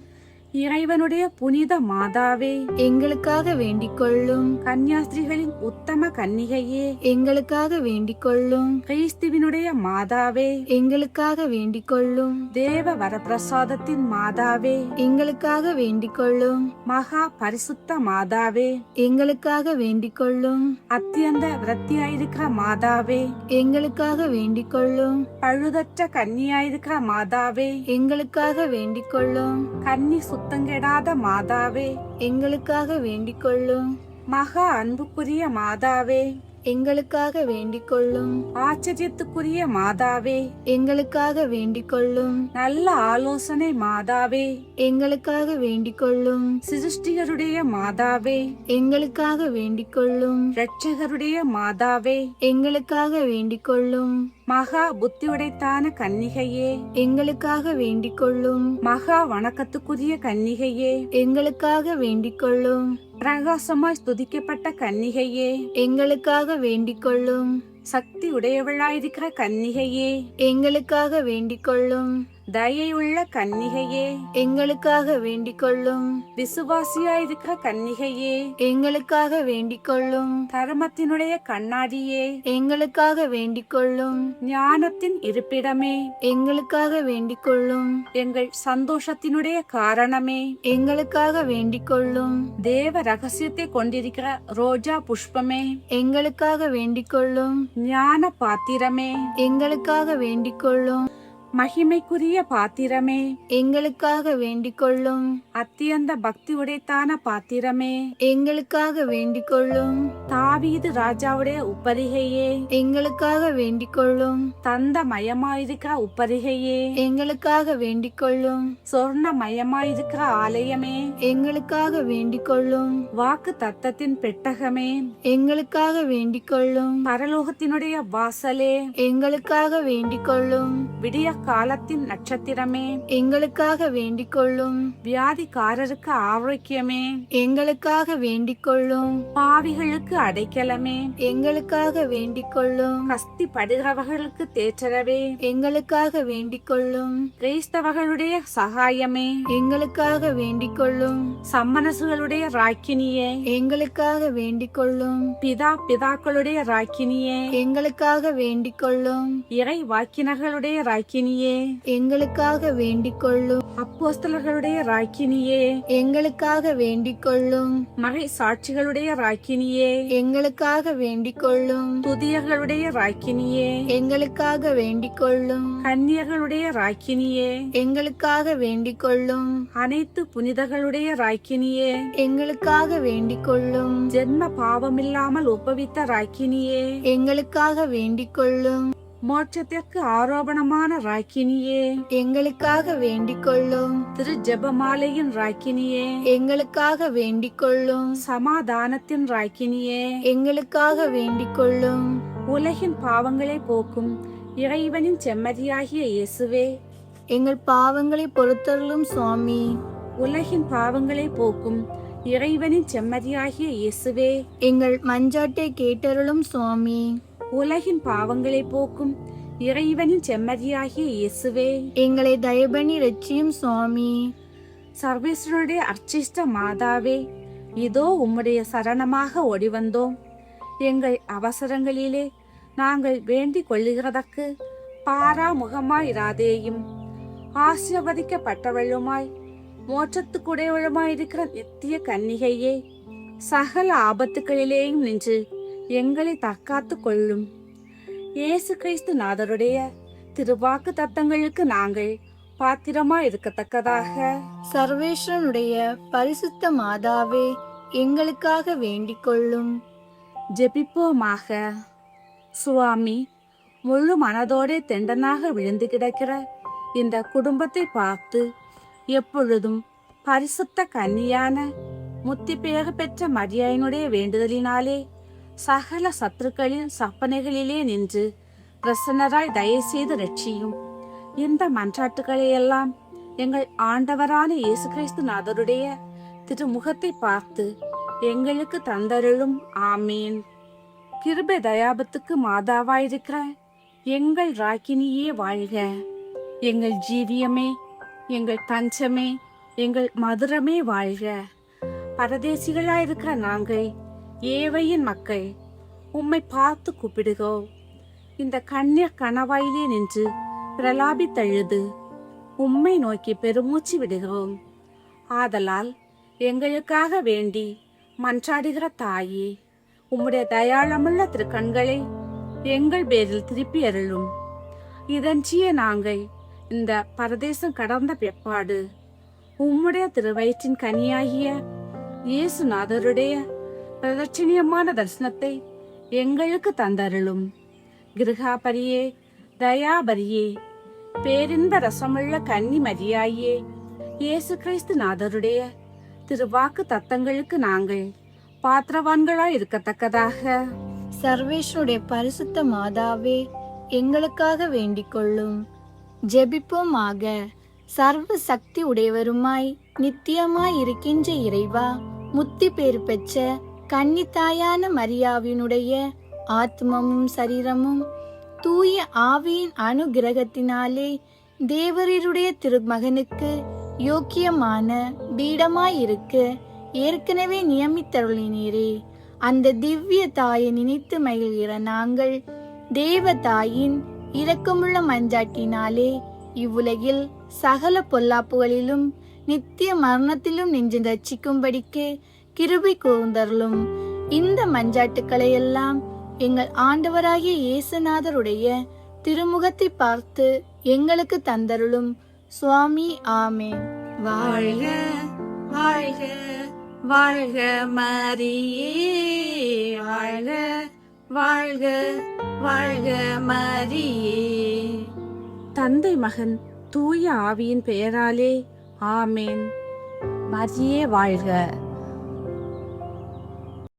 [SPEAKER 1] இறைவனுடைய புனித மாதாவே,
[SPEAKER 2] எங்களுக்காக வேண்டிக் கொள்ளும்.
[SPEAKER 1] கன்னியாஸ்திரிகளின் உத்தம கன்னிகையே,
[SPEAKER 2] எங்களுக்காக வேண்டிக் கொள்ளும்.
[SPEAKER 1] கிறிஸ்துவினுடைய மாதாவே,
[SPEAKER 2] எங்களுக்காக வேண்டிக் கொள்ளும்.
[SPEAKER 1] தேவ வரப்பிரசாதத்தின் மாதாவே,
[SPEAKER 2] எங்களுக்காக வேண்டிக் கொள்ளும்.
[SPEAKER 1] மகா பரிசுத்த மாதாவே,
[SPEAKER 2] எங்களுக்காக வேண்டிக் கொள்ளும்.
[SPEAKER 1] அத்தியந்த விரத்தியாயிருக்கிற மாதாவே,
[SPEAKER 2] எங்களுக்காக வேண்டிக் கொள்ளும்.
[SPEAKER 1] பழுதற்ற கன்னியாயிருக்கிற மாதாவே,
[SPEAKER 2] எங்களுக்காக வேண்டிக் கொள்ளும்.
[SPEAKER 1] கன்னி சுத்தங்கெடாத மாதாவே,
[SPEAKER 2] எங்களுக்காக வேண்டிக் கொள்ளும்.
[SPEAKER 1] மகா அன்புக்குரிய மாதாவே,
[SPEAKER 2] எங்களுக்காக வேண்டிக் கொள்ளும்.
[SPEAKER 1] ஆச்சரியத்துக்குரிய மாதாவே,
[SPEAKER 2] எங்களுக்காக வேண்டிக் கொள்ளும்.
[SPEAKER 1] நல்ல ஆலோசனை மாதாவே,
[SPEAKER 2] எங்களுக்காக வேண்டிக் கொள்ளும்.
[SPEAKER 1] சிருஷ்டிகருடைய மாதாவே,
[SPEAKER 2] எங்களுக்காக வேண்டிக் கொள்ளும்.
[SPEAKER 1] இரட்சகருடைய மாதாவே,
[SPEAKER 2] எங்களுக்காக வேண்டிக் கொள்ளும்.
[SPEAKER 1] மகா புத்தியுடைத்தான கன்னிகையே,
[SPEAKER 2] எங்களுக்காக வேண்டிக் கொள்ளும்.
[SPEAKER 1] மகா வணக்கத்துக்குரிய கன்னிகையே,
[SPEAKER 2] எங்களுக்காக வேண்டிக் கொள்ளும்.
[SPEAKER 1] பிரகாசமாய் ஸ்துதிக்கப்பட்ட கன்னிகையே,
[SPEAKER 2] எங்களுக்காக வேண்டிக் கொள்ளும்.
[SPEAKER 1] சக்தி உடையவளாயிருக்கிற கன்னிகையே,
[SPEAKER 2] எங்களுக்காக வேண்டிக் கொள்ளும்.
[SPEAKER 1] தயையுள்ள கன்னிகையே,
[SPEAKER 2] எங்களுக்காக வேண்டிக் கொள்ளும்.
[SPEAKER 1] விசுவாசியாயிருக்கிற கன்னிகையே,
[SPEAKER 2] எங்களுக்காக வேண்டிக் கொள்ளும்.
[SPEAKER 1] தர்மத்தினுடைய கண்ணாடியே,
[SPEAKER 2] எங்களுக்காக வேண்டிக் கொள்ளும்.
[SPEAKER 1] ஞானத்தின் இருப்பிடமே,
[SPEAKER 2] எங்களுக்காக வேண்டிக் கொள்ளும்.
[SPEAKER 1] எங்கள் சந்தோஷத்தினுடைய காரணமே,
[SPEAKER 2] எங்களுக்காக வேண்டிக் கொள்ளும்.
[SPEAKER 1] தேவ ரகசியத்தை கொண்டிருக்கிற ரோஜா புஷ்பமே,
[SPEAKER 2] எங்களுக்காக வேண்டிக் கொள்ளும்.
[SPEAKER 1] ஞான பாத்திரமே,
[SPEAKER 2] எங்களுக்காக வேண்டிக் கொள்ளும்.
[SPEAKER 1] மகிமைக்குரிய பாத்திரமே,
[SPEAKER 2] எங்களுக்காக வேண்டிக் கொள்ளும்.
[SPEAKER 1] அத்தியந்த பக்தி உடைத்தான பாத்திரமே,
[SPEAKER 2] எங்களுக்காக வேண்டிக் கொள்ளும்.
[SPEAKER 1] தாவீது ராஜாவுடைய உப்பரிகையே,
[SPEAKER 2] எங்களுக்காக வேண்டிக் கொள்ளும்.
[SPEAKER 1] தந்த மயமாயிருக்கிற உப்பரிகையே,
[SPEAKER 2] எங்களுக்காக வேண்டிக் கொள்ளும்.
[SPEAKER 1] சொர்ண மயமாயிருக்கிற ஆலயமே,
[SPEAKER 2] எங்களுக்காக வேண்டிக் கொள்ளும்.
[SPEAKER 1] வாக்கு தத்தத்தின் பெட்டகமே,
[SPEAKER 2] எங்களுக்காக வேண்டிக் கொள்ளும்.
[SPEAKER 1] பரலோகத்தினுடைய வாசலே,
[SPEAKER 2] எங்களுக்காக வேண்டிக் கொள்ளும்.
[SPEAKER 1] விடிய காலத்தின் நட்சத்திரமே,
[SPEAKER 2] எங்களுக்காக வேண்டிக் கொள்ளும்.
[SPEAKER 1] வியாதிக்காரருக்கு ஆரோக்கியமே,
[SPEAKER 2] எங்களுக்காக வேண்டிக் கொள்ளும்.
[SPEAKER 1] பாவிகளுக்கு அடைக்கலமே,
[SPEAKER 2] எங்களுக்காக வேண்டிக் கொள்ளும்.
[SPEAKER 1] கஸ்தி படுகிறவர்களுக்கு தேற்றரவே,
[SPEAKER 2] எங்களுக்காக வேண்டிக் கொள்ளும்.
[SPEAKER 1] கிறிஸ்தவர்களுடைய சகாயமே,
[SPEAKER 2] எங்களுக்காக வேண்டிக் கொள்ளும்.
[SPEAKER 1] சம்மனசுகளுடைய ராக்கினியே,
[SPEAKER 2] எங்களுக்காக வேண்டிக் கொள்ளும்.
[SPEAKER 1] பிதாக்களுடைய ராக்கினியே,
[SPEAKER 2] எங்களுக்காக வேண்டிக் கொள்ளும்.
[SPEAKER 1] இறை வாக்கினர்களுடைய ராக்கினியே,
[SPEAKER 2] எங்களுக்காக வேண்டிக் கொள்ளும்.
[SPEAKER 1] அப்போஸ்தலர்களுடைய ராக்கினியே,
[SPEAKER 2] எங்களுக்காக வேண்டிக் கொள்ளும்.
[SPEAKER 1] மறை சாட்சிகளுடைய ராக்கினியே,
[SPEAKER 2] எங்களுக்காக வேண்டிக் கொள்ளும்.
[SPEAKER 1] துதியர்களுடைய ராக்கினியே,
[SPEAKER 2] எங்களுக்காக வேண்டிக் கொள்ளும்.
[SPEAKER 1] கன்னியர்களுடைய ராக்கினியே,
[SPEAKER 2] எங்களுக்காக வேண்டிக் கொள்ளும்.
[SPEAKER 1] அனைத்து புனிதர்களுடைய ராக்கினியே,
[SPEAKER 2] எங்களுக்காக வேண்டிக் கொள்ளும்.
[SPEAKER 1] ஜென்ம பாவமில்லாமல் உபவித்த ராக்கினியே,
[SPEAKER 2] எங்களுக்காக வேண்டிக் கொள்ளும்.
[SPEAKER 1] மோட்சத்திற்கு ஆரோபணமான ராக்கினியே,
[SPEAKER 2] எங்களுக்காக வேண்டிக் கொள்ளும்.
[SPEAKER 1] திரு ஜெபமாலையின் ராக்கினியே,
[SPEAKER 2] எங்களுக்காக வேண்டிக் கொள்ளும்.
[SPEAKER 1] சமாதானத்தின் ராக்கினியே,
[SPEAKER 2] எங்களுக்காக வேண்டிக் கொள்ளும்.
[SPEAKER 1] உலகின் பாவங்களை போக்கும் இறைவனின் செம்மறியாகிய இயேசுவே,
[SPEAKER 2] எங்கள் பாவங்களை பொறுத்தருளும் சுவாமி.
[SPEAKER 1] உலகின் பாவங்களை போக்கும் இறைவனின் செம்மறியாகிய இயேசுவே,
[SPEAKER 2] எங்கள் மஞ்சாட்டை கேட்டருளும் சுவாமி.
[SPEAKER 1] உலகின் பாவங்களை போக்கும் இறைவனின் செம்மறியாகிய இயேசுவே,
[SPEAKER 2] எங்களை தயபண்ணி ரட்சியும் சுவாமி.
[SPEAKER 1] சர்வேஸ்வருடைய அர்ச்சிஷ்ட மாதாவே, இதோ உம்முடைய சரணமாக ஓடிவந்தோம். எங்கள் அவசரங்களிலே நாங்கள் வேண்டிக் கொள்ளுகிறதற்கு பாராமுகமாயிராதேயும். ஆசீர்வதிக்கப்பட்டவளுமாய் மோட்சத்துக்குடையவளுமாயிருக்கிற நித்திய கன்னிகையே, சகல ஆபத்துக்களிலேயும் நின்று எங்களை தற்காத்து கொள்ளும். இயேசு கிறிஸ்து நாதருடைய திருவாக்கு தத்தங்களுக்கு நாங்கள் பாத்திரமாய் இருக்கத்தக்கதாக
[SPEAKER 2] சர்வேஸ்வரனுடைய பரிசுத்த மாதாவே, எங்களுக்காக வேண்டிக் கொள்ளும்.
[SPEAKER 1] ஜெபிப்போமாக. சுவாமி, முழு மனதோடே தெண்டனாக விழுந்து கிடக்கிற இந்த குடும்பத்தை பார்த்து எப்பொழுதும் பரிசுத்த கன்னியான முத்தி பேறு பெற்ற மரியாயினுடைய வேண்டுதலினாலே சகல சத்துருக்களின் சப்பனைகளிலே நின்று பிரசன்னராய் தயவுசெய்து ரட்சியும். இந்த மன்றாட்டுகளையெல்லாம் எங்கள் ஆண்டவரான இயேசு கிறிஸ்து நாதருடைய திருமுகத்தை பார்த்து எங்களுக்கு தந்தருளும். ஆமீன். கிருபை தயாபத்துக்கு மாதாவாயிருக்கிற எங்கள் ராக்கினியே வாழ்க. எங்கள் ஜீவியமே, எங்கள் தஞ்சமே, எங்கள் மதுரமே வாழ்க. பரதேசிகளாயிருக்க நாங்கள் ஏவையின் மக்கள் உம்மை பார்த்து கூப்பிடுகோம். இந்த கன்னிய கணவாயிலே நின்று பிரலாபித்தழுது உம்மை நோக்கி பெருமூச்சு விடுகிறோம். ஆதலால் எங்களுக்காக வேண்டி மன்றாடுகிற தாயே, உம்முடைய தயாளமுள்ள திருக்கண்களை எங்கள் பேரில் திருப்பி அருளும். இதன்றிய நாங்கள் இந்த பரதேசம் கடந்த பிற்பாடு உம்முடைய திருவயிற்றின் கனியாகிய இயேசுநாதருடைய பிரதட்சணியமான தரிசனத்தை எங்களுக்கு தந்தருளும். கிருகாபரியே, தயாபரியே, பேரின்ப ரசமுள்ள கன்னி மரியாயே, இயேசு கிறிஸ்து நாதருடைய திருவாக்கு தத்தங்களுக்கு நாங்கள் பாத்திரவான்களாய் இருக்கத்தக்கதாக
[SPEAKER 2] சர்வேஸ்வருடைய பரிசுத்த மாதாவே, எங்களுக்காக வேண்டிக் கொள்ளும். ஜெபிப்போமாக. சர்வ சக்தி உடையவருமாய் நித்தியமாய் இருக்கின்ற இறைவா, முத்தி பேறு பெற்ற கன்னித்தாயான மரியாவினுடைய ஆத்மமும் சரீரமும் தூய ஆவியின் அனுகிரகத்தினாலே தேவரீருடைய திருமகனுக்கு யோக்கியமான பீடமாயிருக்க ஏற்கனவே நியமித்தருளினீரே. அந்த திவ்ய தாயை நினைத்து மகிழ்கிற நாங்கள் தேவ தாயின் இரக்கமுள்ள மஞ்சாட்டினாலே இவ்வுலகில் சகல பொல்லாப்புகளிலும் நித்திய மரணத்திலும் நின்று ரட்சிக்கும்படிக்கு கிருபை கூர்ந்தருளும். இந்த மஞ்சாட்டுக்களை எல்லாம் எங்கள் ஆண்டவராகிய இயேசுநாதருடைய திருமுகத்தை பார்த்து எங்களுக்கு தந்தருளும். சுவாமி, ஆமென்.
[SPEAKER 3] வாழ்க வாழ்க வாழ்க மரியே, வாழ்க வாழ்க வாழ்க மரியே.
[SPEAKER 1] தந்தை மகன் தூய ஆவியின் பெயராலே ஆமேன். மரியே வாழ்க.